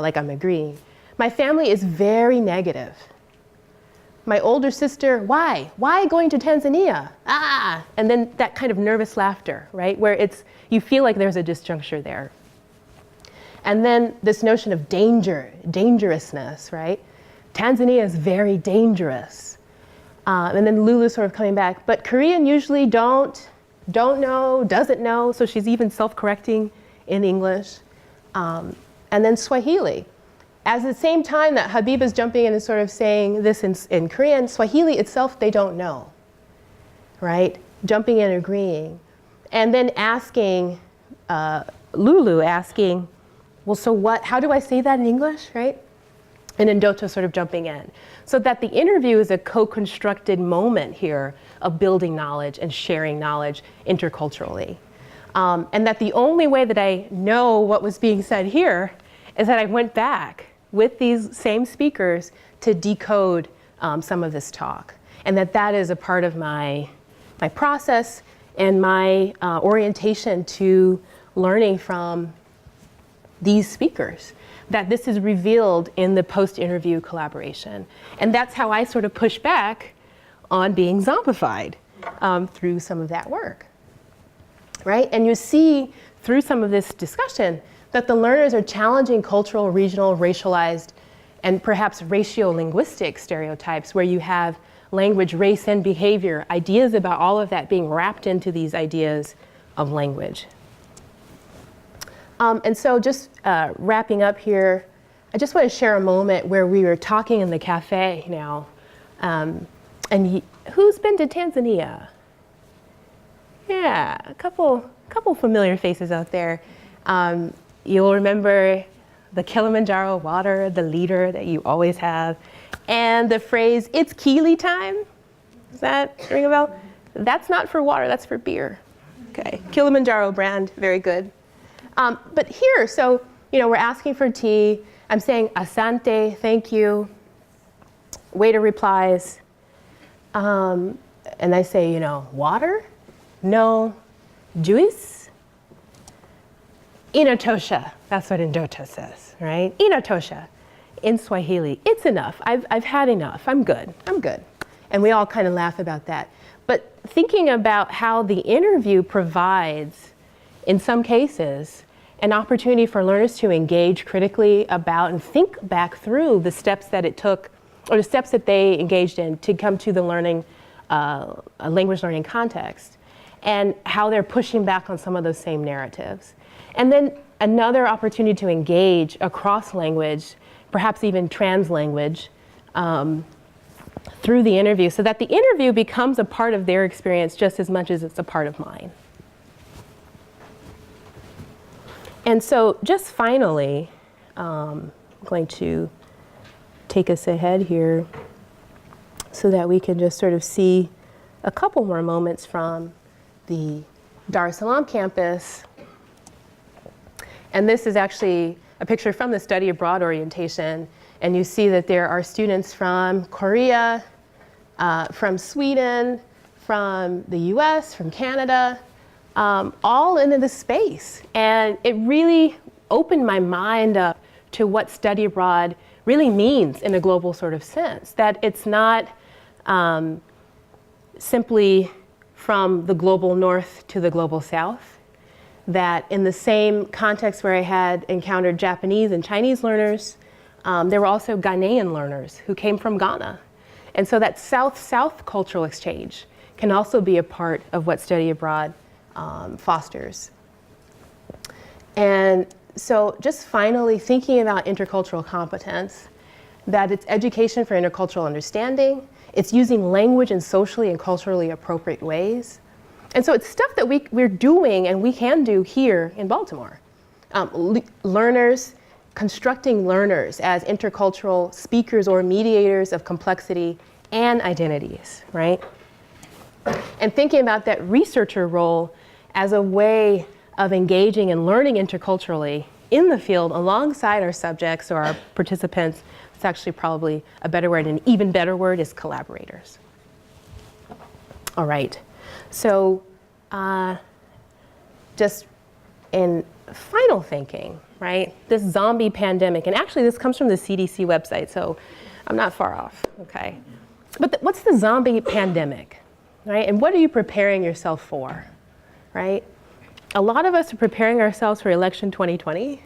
C: like I'm agreeing. My family is very negative. My older sister, why? Why going to Tanzania? And then that kind of nervous laughter, right? Where it's, you feel like there's a disjuncture there. And then this notion of danger, dangerousness, right? Tanzania is very dangerous. And then Lulu sort of coming back, but Korean usually don't know, doesn't know, so she's even self-correcting in English. And then Swahili. At the same time that Habiba's jumping in and sort of saying this in Korean, Swahili itself, they don't know, right? Jumping in, agreeing. And then asking, Lulu asking, well, so what, how do I say that in English, right? And then Doto sort of jumping in. So that the interview is a co-constructed moment here of building knowledge and sharing knowledge interculturally. And that the only way that I know what was being said here is that I went back with these same speakers to decode some of this talk. And that is a part of my process and my orientation to learning from these speakers. That this is revealed in the post-interview collaboration. And that's how I sort of push back on being zombified through some of that work, right? And you see through some of this discussion that the learners are challenging cultural, regional, racialized, and perhaps ratio-linguistic stereotypes where you have language, race, and behavior, ideas about all of that being wrapped into these ideas of language. And so just wrapping up here, I just want to share a moment where we were talking in the cafe now. And who's been to Tanzania? Yeah, a couple familiar faces out there. You'll remember the Kilimanjaro water, the leader that you always have, and the phrase, it's Kili time. Does that ring a bell? That's not for water, that's for beer. Okay, Kilimanjaro brand, very good. But here, so, we're asking for tea. I'm saying asante, thank you. Waiter replies. And I say, water? No. Juice? Inatosha. That's what Indota says, right? Inatosha. In Swahili. It's enough. I've had enough. I'm good. And we all kind of laugh about that. But thinking about how the interview provides, in some cases, an opportunity for learners to engage critically about and think back through the steps that it took, or the steps that they engaged in to come to the learning, a language learning context, and how they're pushing back on some of those same narratives. And then another opportunity to engage across language, perhaps even trans language, through the interview, so that the interview becomes a part of their experience just as much as it's a part of mine. And so just finally, I'm going to take us ahead here so that we can just sort of see a couple more moments from the Dar es Salaam campus. And this is actually a picture from the study abroad orientation. And you see that there are students from Korea, from Sweden, from the US, from Canada, all into the space. And it really opened my mind up to what study abroad really means in a global sort of sense. That it's not simply from the global north to the global south. That in the same context where I had encountered Japanese and Chinese learners, there were also Ghanaian learners who came from Ghana. And so that south-south cultural exchange can also be a part of what study abroad fosters. And so just finally thinking about intercultural competence, that it's education for intercultural understanding, it's using language in socially and culturally appropriate ways. And so it's stuff that we're doing and we can do here in Baltimore. Learners, constructing learners as intercultural speakers or mediators of complexity and identities, right? And thinking about that researcher role as a way of engaging and learning interculturally in the field alongside our subjects or our participants. It's actually probably a better word. An even better word is collaborators. All right. So just in final thinking, right? This zombie pandemic, and actually this comes from the CDC website, so I'm not far off, okay? But what's the zombie pandemic, right? And what are you preparing yourself for, right? A lot of us are preparing ourselves for election 2020,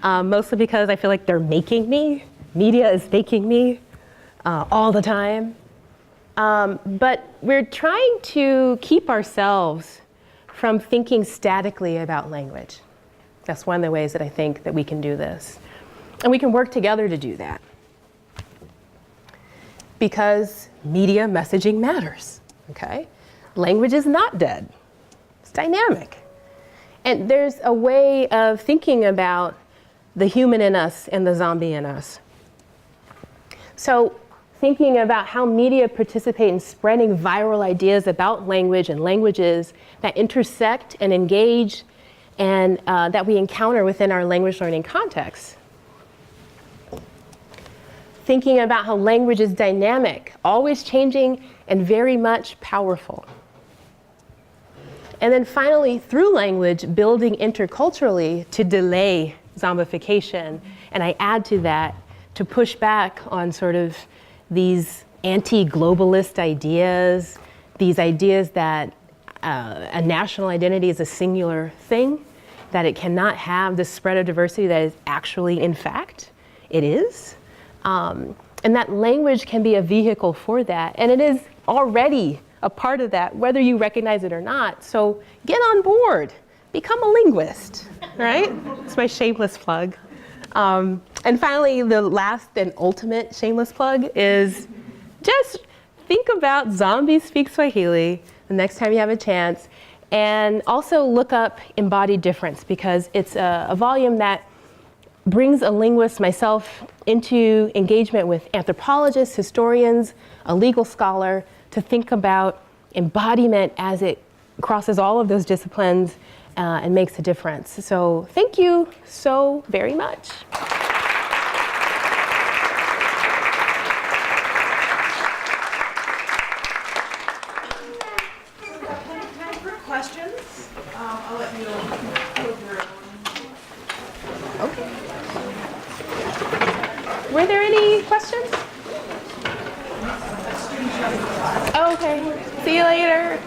C: mostly because I feel like they're making me. Media is making me all the time. But we're trying to keep ourselves from thinking statically about language. That's one of the ways that I think that we can do this. And we can work together to do that. Because media messaging matters, okay? Language is not dead. It's dynamic. And there's a way of thinking about the human in us and the zombie in us. So thinking about how media participate in spreading viral ideas about language and languages that intersect and engage and that we encounter within our language learning context. Thinking about how language is dynamic, always changing, and very much powerful. And then finally, through language, building interculturally to delay zombification. And I add to that to push back on sort of these anti-globalist ideas, these ideas that a national identity is a singular thing, that it cannot have the spread of diversity that is actually, in fact, it is. And that language can be a vehicle for that. And it is already a part of that, whether you recognize it or not. So get on board, become a linguist, right? It's my shameless plug. And finally, the last and ultimate shameless plug is just think about Zombies Speak Swahili the next time you have a chance. And also look up Embodied Difference, because it's a volume that brings a linguist, myself, into engagement with anthropologists, historians, a legal scholar, to think about embodiment as it crosses all of those disciplines and makes a difference. So thank you so very much.
A: Time for questions. I'll let you go through.
C: Okay. Were there any questions? Oh, okay. See you later.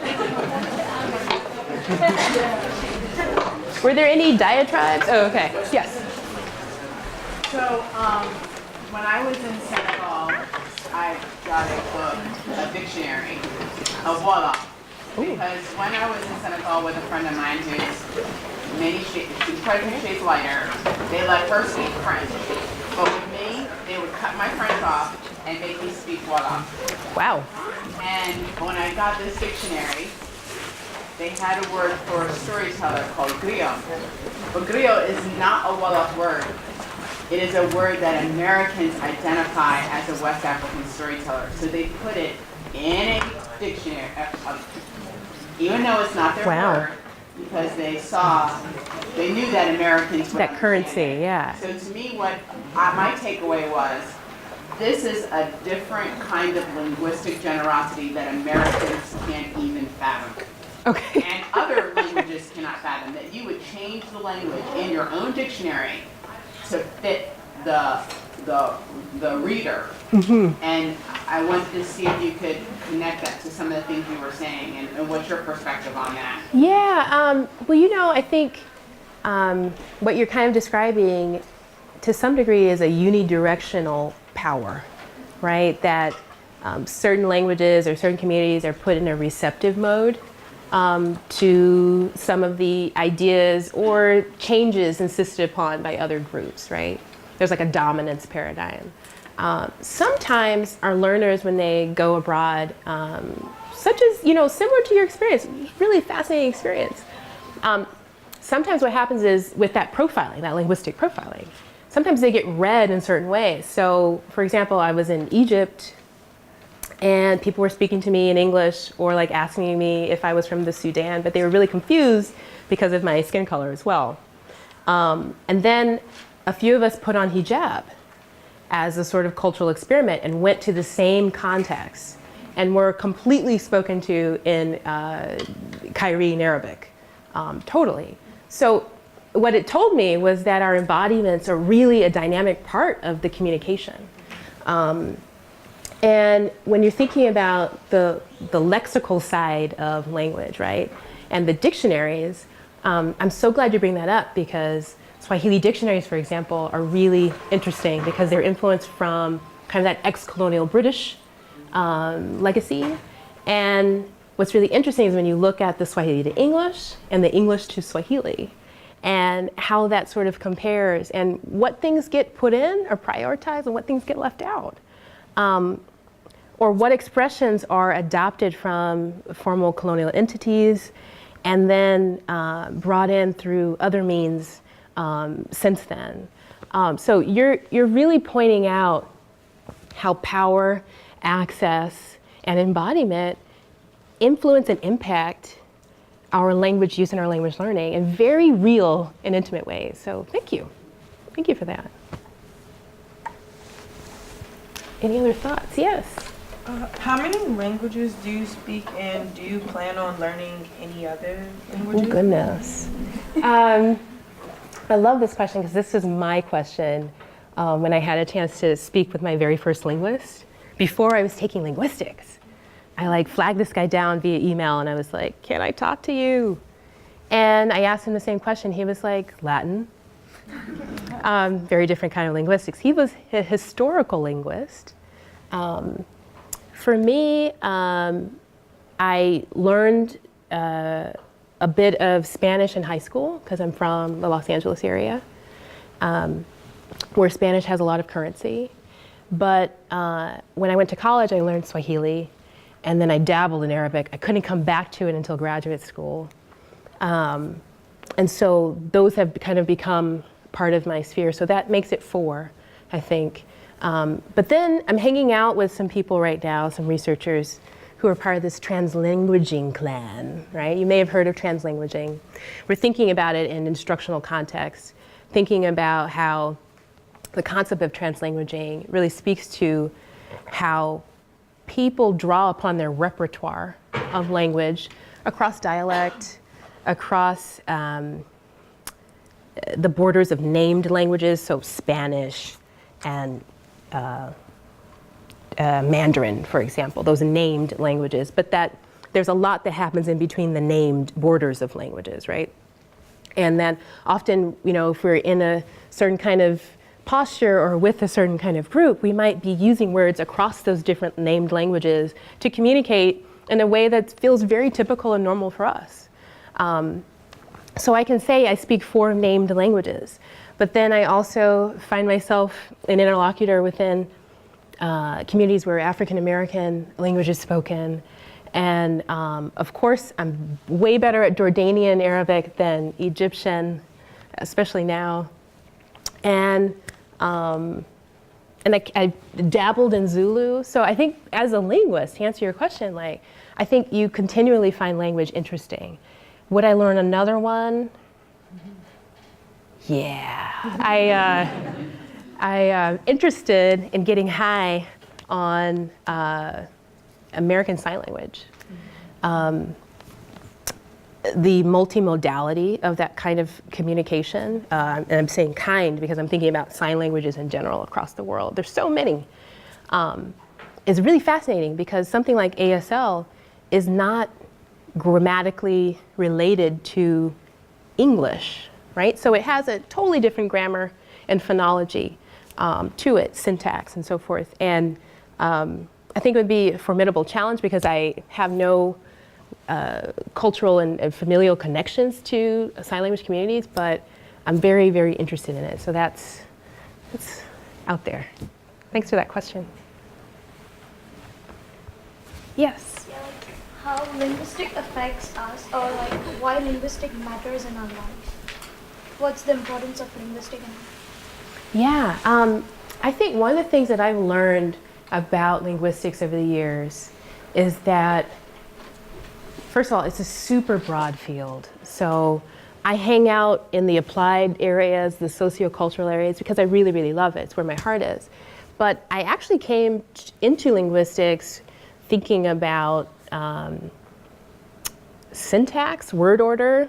C: Were there any diatribes? Oh, okay. Yes.
E: So, when I was in Senegal, I got a book, a dictionary, a voila. Because when I was in Senegal with a friend of mine who's quite a few shades lighter, they let her speak French. But with me, they would cut my French off and make me speak voila.
C: Wow.
E: And when I got this dictionary, they had a word for a storyteller called griot. But griot is not a Wolof word. It is a word that Americans identify as a West African storyteller. So they put it in a dictionary, even though it's not their word, because they knew that Americans would
C: that currency, yeah.
E: So to me, what my takeaway was, this is a different kind of linguistic generosity that Americans can't even fathom.
C: Okay.
E: And other languages cannot fathom, that you would change the language in your own dictionary to fit the reader. Mm-hmm. And I wanted to see if you could connect that to some of the things you were saying, and what's your perspective on that?
C: Yeah, well, I think what you're kind of describing to some degree is a unidirectional power, right? That certain languages or certain communities are put in a receptive mode to some of the ideas or changes insisted upon by other groups, right? There's like a dominance paradigm. Sometimes our learners, when they go abroad, such as, similar to your experience, really fascinating experience. Sometimes what happens is with that profiling, that linguistic profiling, sometimes they get read in certain ways. So, for example, I was in Egypt and people were speaking to me in English or like asking me if I was from the Sudan, but they were really confused because of my skin color as well. And then a few of us put on hijab as a sort of cultural experiment and went to the same context and were completely spoken to in Cairene Arabic, totally. So what it told me was that our embodiments are really a dynamic part of the communication. And when you're thinking about the lexical side of language, right, and the dictionaries, I'm so glad you bring that up, because Swahili dictionaries, for example, are really interesting because they're influenced from kind of that ex-colonial British legacy. And what's really interesting is when you look at the Swahili to English and the English to Swahili, and how that sort of compares, and what things get put in or prioritized and what things get left out. Or what expressions are adopted from formal colonial entities and then brought in through other means since then. So you're really pointing out how power, access, and embodiment influence and impact our language use and our language learning in very real and intimate ways. So thank you. Thank you for that. Any other thoughts? Yes.
F: How many languages do you speak, and do you plan on learning any other languages?
C: Oh, goodness. I love this question because this is my question when I had a chance to speak with my very first linguist. Before I was taking linguistics, I flagged this guy down via email and I was like, can I talk to you? And I asked him the same question. He was like, Latin. Very different kind of linguistics. He was a historical linguist. For me, I learned a bit of Spanish in high school because I'm from the Los Angeles area, where Spanish has a lot of currency. But when I went to college, I learned Swahili, and then I dabbled in Arabic. I couldn't come back to it until graduate school. And so those have kind of become part of my sphere. So that makes it 4, I think. But then I'm hanging out with some people right now, some researchers who are part of this translanguaging clan, right? You may have heard of translanguaging. We're thinking about it in instructional context, thinking about how the concept of translanguaging really speaks to how people draw upon their repertoire of language across dialect, across the borders of named languages, so Spanish and Mandarin, for example, those named languages, but that there's a lot that happens in between the named borders of languages, right? And then often, if we're in a certain kind of posture or with a certain kind of group, we might be using words across those different named languages to communicate in a way that feels very typical and normal for us. So I can say I speak 4 named languages, but then I also find myself an interlocutor within communities where African American language is spoken. And of course, I'm way better at Jordanian Arabic than Egyptian, especially now. And I dabbled in Zulu. So I think as a linguist, to answer your question, I think you continually find language interesting. Would I learn another one? Yeah. I'm interested in getting high on American Sign Language. The multimodality of that kind of communication, and I'm saying kind because I'm thinking about sign languages in general across the world. There's so many. Is really fascinating because something like ASL is not grammatically related to English, right? So it has a totally different grammar and phonology to it, syntax and so forth. And I think it would be a formidable challenge because I have no cultural and familial connections to sign language communities, but I'm very, very interested in it. So that's out there. Thanks for that question. Yes?
G: Yeah, how linguistic affects us, or why linguistic matters in our life. What's the importance of linguistic in our life?
C: Yeah, I think one of the things that I've learned about linguistics over the years is that, first of all, it's a super broad field. So I hang out in the applied areas, the sociocultural areas, because I really, really love it. It's where my heart is. But I actually came into linguistics thinking about syntax, word order,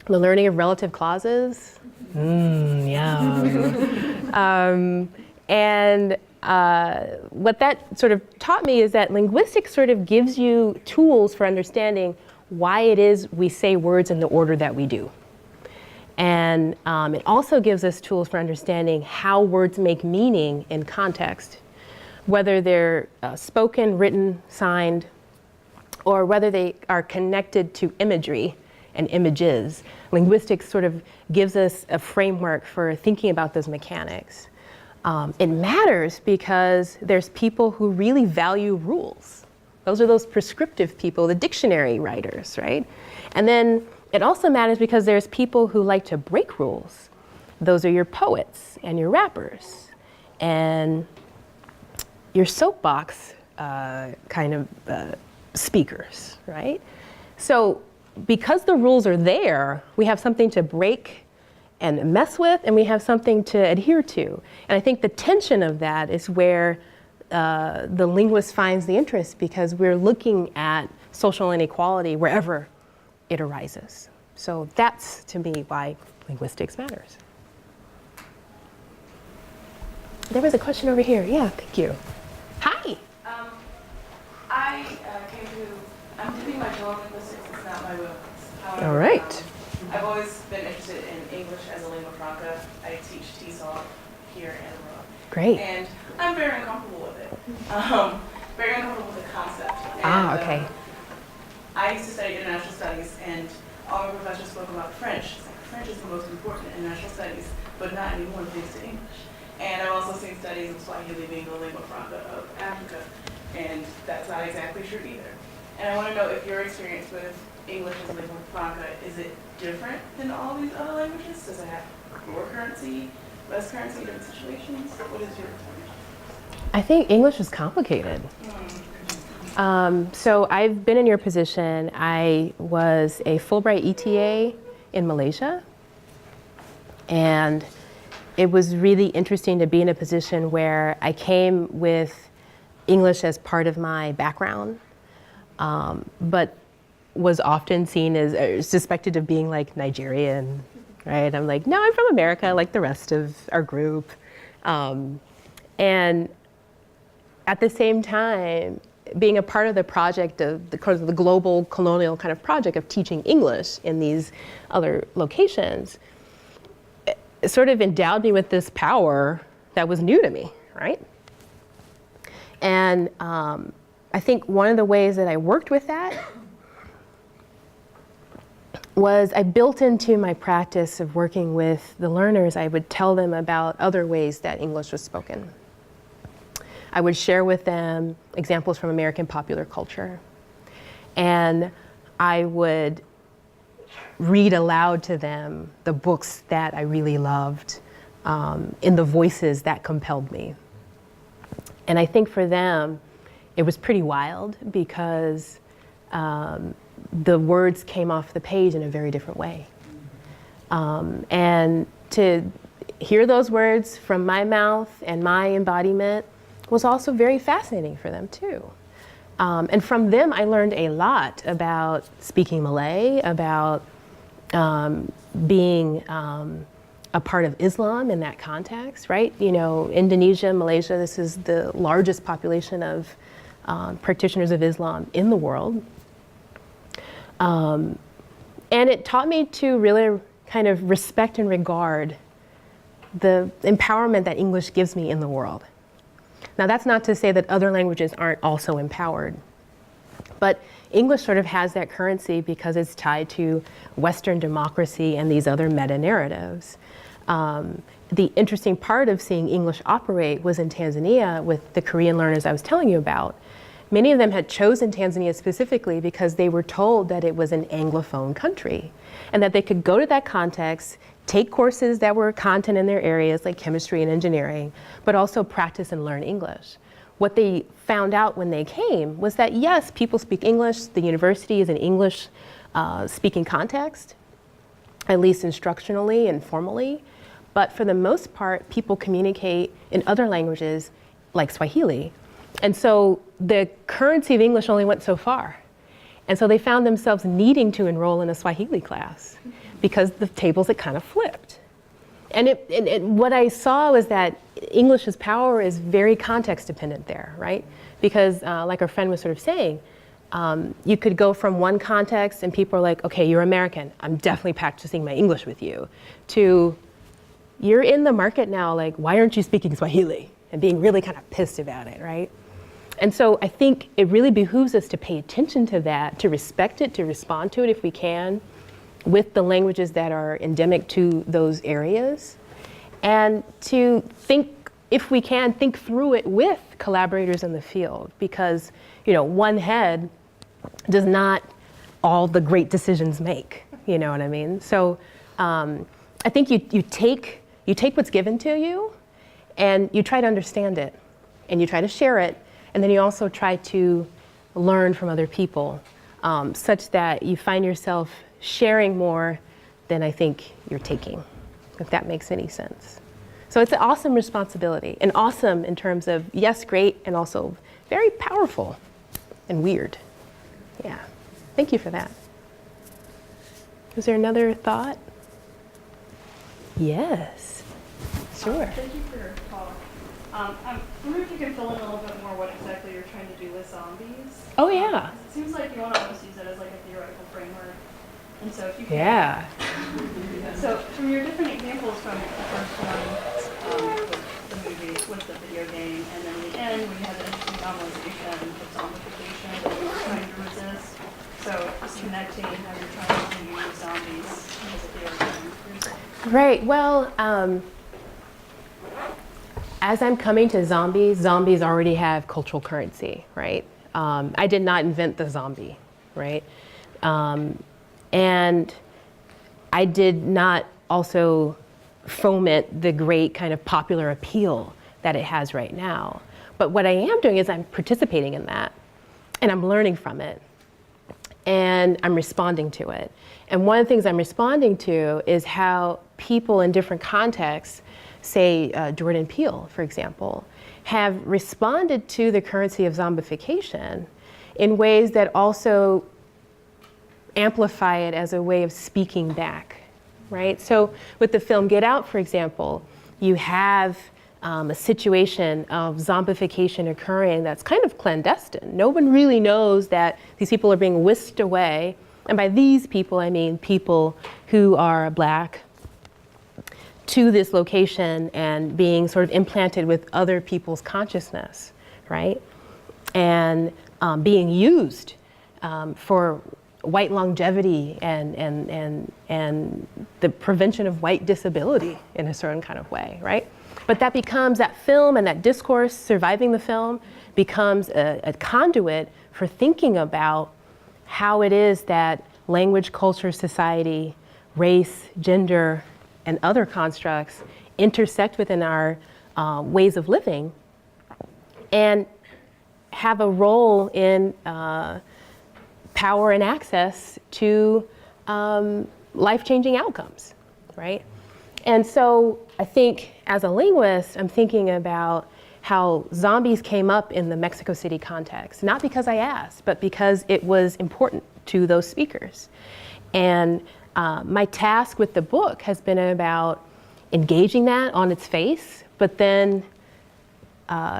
C: the learning of relative clauses. And what that sort of taught me is that linguistics sort of gives you tools for understanding why it is we say words in the order that we do. And it also gives us tools for understanding how words make meaning in context, whether they're spoken, written, signed, or whether they are connected to imagery and images. Linguistics sort of gives us a framework for thinking about those mechanics. It matters because there's people who really value rules. Those are those prescriptive people, the dictionary writers, right? And then it also matters because there's people who like to break rules. Those are your poets and your rappers and your soapbox kind of speakers, right? So because the rules are there, we have something to break and mess with, and we have something to adhere to. And I think the tension of that is where the linguist finds the interest, because we're looking at social inequality wherever it arises. So that's, to me, why linguistics matters. There was a question over here. Yeah, thank you. Hi.
H: I'm dipping my toe in linguistics. It's not my wheelhouse. However,
C: All right.
H: I've always been interested in English as a lingua franca. I teach TESOL here and abroad.
C: Great.
H: And I'm very uncomfortable with it. Very uncomfortable with the concept. And,
C: Okay.
H: I used to study international studies, and all my professors spoke about French. It's like French is the most important in international studies, but not anyone thinks to English. And I've also seen studies of Swahili being the lingua franca of Africa, and that's not exactly true either. And I want to know if your experience with English as a lingua franca, is it different than all these other languages? Does it have more currency, less currency in different situations? What is your experience?
C: I think English is complicated. So I've been in your position. I was a Fulbright ETA in Malaysia. And it was really interesting to be in a position where I came with English as part of my background, but was often seen as suspected of being like Nigerian, right? I'm like, no, I'm from America, like the rest of our group. And at the same time, being a part of the project of the global colonial kind of project of teaching English in these other locations, it sort of endowed me with this power that was new to me, right? And I think one of the ways that I worked with that was I built into my practice of working with the learners, I would tell them about other ways that English was spoken. I would share with them examples from American popular culture. And I would read aloud to them the books that I really loved in the voices that compelled me. And I think for them, it was pretty wild because the words came off the page in a very different way. And to hear those words from my mouth and my embodiment was also very fascinating for them too. And from them, I learned a lot about speaking Malay, about being a part of Islam in that context, right? You know, Indonesia, Malaysia, this is the largest population of practitioners of Islam in the world. And it taught me to really kind of respect and regard the empowerment that English gives me in the world. Now, that's not to say that other languages aren't also empowered, but English sort of has that currency because it's tied to Western democracy and these other meta-narratives. The interesting part of seeing English operate was in Tanzania with the Korean learners I was telling you about. Many of them had chosen Tanzania specifically because they were told that it was an Anglophone country and that they could go to that context, take courses that were content in their areas like chemistry and engineering, but also practice and learn English. what they found out when they came was that yes, people speak English, the university is an English speaking context, at least instructionally and formally, but for the most part, people communicate in other languages like Swahili. And so the currency of English only went so far. And so they found themselves needing to enroll in a Swahili class because the tables had kind of flipped. And what I saw was that English's power is very context dependent there, right? Because like our friend was sort of saying, you could go from one context and people are like, okay, you're American, I'm definitely practicing my English with you, to you're in the market now, like, why aren't you speaking Swahili? And being really kind of pissed about it, right? And so I think it really behooves us to pay attention to that, to respect it, to respond to it if we can, with the languages that are endemic to those areas, and to think, if we can, think through it with collaborators in the field, because one head does not all the great decisions make, you know what I mean? So I think you take what's given to you and you try to understand it and you try to share it, and then you also try to learn from other people, such that you find yourself sharing more than I think you're taking, if that makes any sense. So it's an awesome responsibility, and awesome in terms of, yes, great, and also very powerful and weird. Yeah, thank you for that. Was there another thought? Yes, sure.
I: Thank you for your talk. I'm wondering if you can fill in a little bit more what exactly you're trying to do with zombies.
C: Oh, yeah.
I: It seems like you want to almost use it as like a theoretical framework. And so if you can...
C: Yeah.
I: So from your different examples from the first one, with the movie, with the video game, and then the end when you had the interesting normalization of zombification that you were trying to resist. So just connecting how you're trying to use zombies as a theoretical.
C: Right, well, as I'm coming to zombies, zombies already have cultural currency, right? I did not invent the zombie, right? And I did not also foment the great kind of popular appeal that it has right now. But what I am doing is I'm participating in that, and I'm learning from it, and I'm responding to it. And one of the things I'm responding to is how people in different contexts, say Jordan Peele, for example, have responded to the currency of zombification in ways that also amplify it as a way of speaking back, right? So with the film Get Out, for example, you have a situation of zombification occurring that's kind of clandestine. No one really knows that these people are being whisked away. And by these people, I mean people who are Black, to this location and being sort of implanted with other people's consciousness, right? And being used for white longevity and the prevention of white disability in a certain kind of way, right? But that becomes, that film and that discourse surviving the film becomes a conduit for thinking about how it is that language, culture, society, race, gender, and other constructs intersect within our ways of living and have a role in power and access to life-changing outcomes, right? And so I think as a linguist, I'm thinking about how zombies came up in the Mexico City context, not because I asked, but because it was important to those speakers. And my task with the book has been about engaging that on its face, but then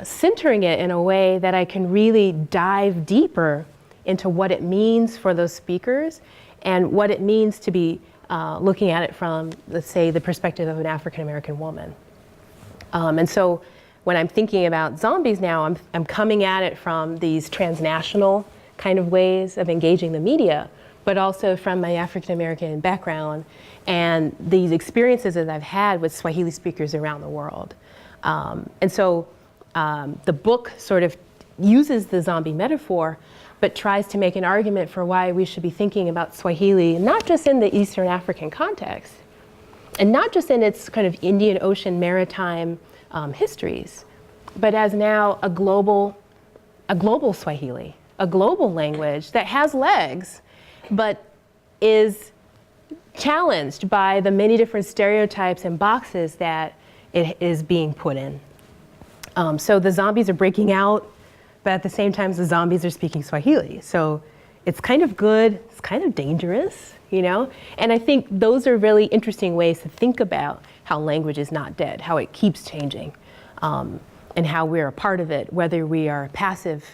C: centering it in a way that I can really dive deeper into what it means for those speakers and what it means to be looking at it from, let's say, the perspective of an African-American woman. And so when I'm thinking about zombies now, I'm coming at it from these transnational kind of ways of engaging the media, but also from my African-American background and these experiences that I've had with Swahili speakers around the world. And so the book sort of uses the zombie metaphor, but tries to make an argument for why we should be thinking about Swahili, not just in the Eastern African context, and not just in its kind of Indian Ocean maritime histories, but as now a global Swahili, a global language that has legs, but is challenged by the many different stereotypes and boxes that it is being put in. So the zombies are breaking out, but at the same time, the zombies are speaking Swahili. So it's kind of good, it's kind of dangerous, you know? And I think those are really interesting ways to think about how language is not dead, how it keeps changing, and how we're a part of it, whether we are passive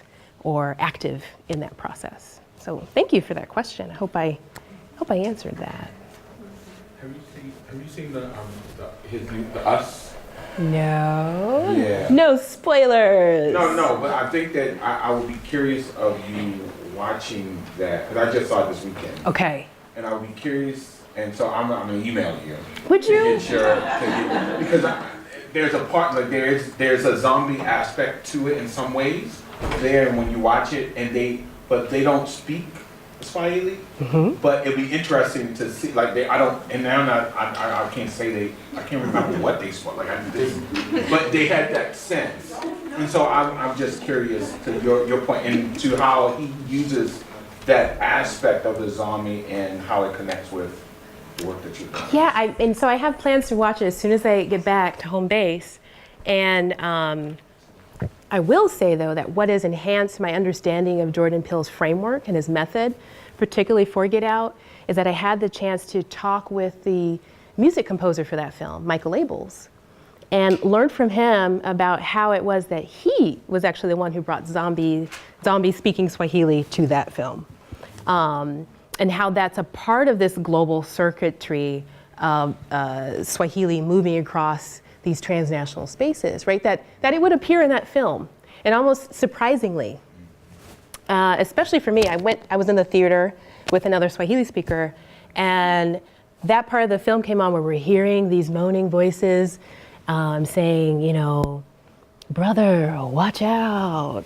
C: or active in that process. So thank you for that question. I hope I answered that.
J: Have you seen the Us?
C: No.
J: Yeah.
C: No spoilers.
J: No, but I think that I would be curious of you watching that, because I just saw it this weekend.
C: Okay.
J: And I would be curious, and so I'm gonna email you.
C: Would you?
J: Because there's a part, like there's a zombie aspect to it in some ways there, and when you watch it, but they don't speak Swahili, but it'd be interesting to see, like I can't say I can't remember what they spoke, but they had that sense, and so I'm just curious to your point, and to how he uses that aspect of the zombie and how it connects with the work that you've done.
C: Yeah, and so I have plans to watch it as soon as I get back to home base, and I will say, though, that what has enhanced my understanding of Jordan Peele's framework and his method, particularly for Get Out, is that I had the chance to talk with the music composer for that film, Michael Abels, and learn from him about how it was that he was actually the one who brought zombie-speaking Swahili to that film, and how that's a part of this global circuitry of Swahili moving across these transnational spaces, right? That it would appear in that film, and almost surprisingly, especially for me, I was in the theater with another Swahili speaker, and that part of the film came on where we're hearing these moaning voices saying, you know, brother, watch out.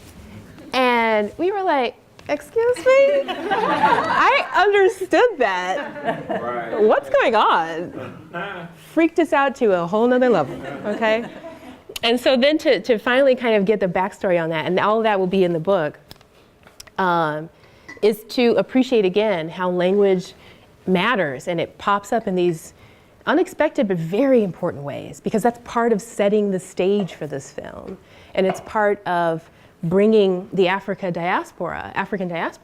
C: And we were like, excuse me? I understood that.
J: Right.
C: What's going on? Freaked us out to a whole nother level, okay? And so then to finally kind of get the backstory on that, and all of that will be in the book, is to appreciate again how language matters, and it pops up in these unexpected but very important ways, because that's part of setting the stage for this film. And it's part of bringing the African diaspora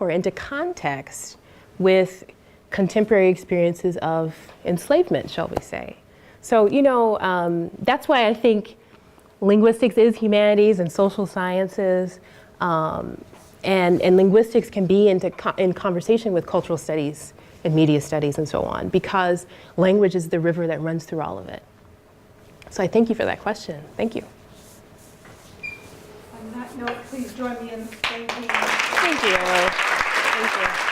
C: into context with contemporary experiences of enslavement, shall we say. So, you know, that's why I think linguistics is humanities and social sciences, and linguistics can be in conversation with cultural studies and media studies and so on, because language is the river that runs through all of it. So I thank you for that question. Thank you.
A: On that note, please join me in thanking.
C: Thank you. Thank you.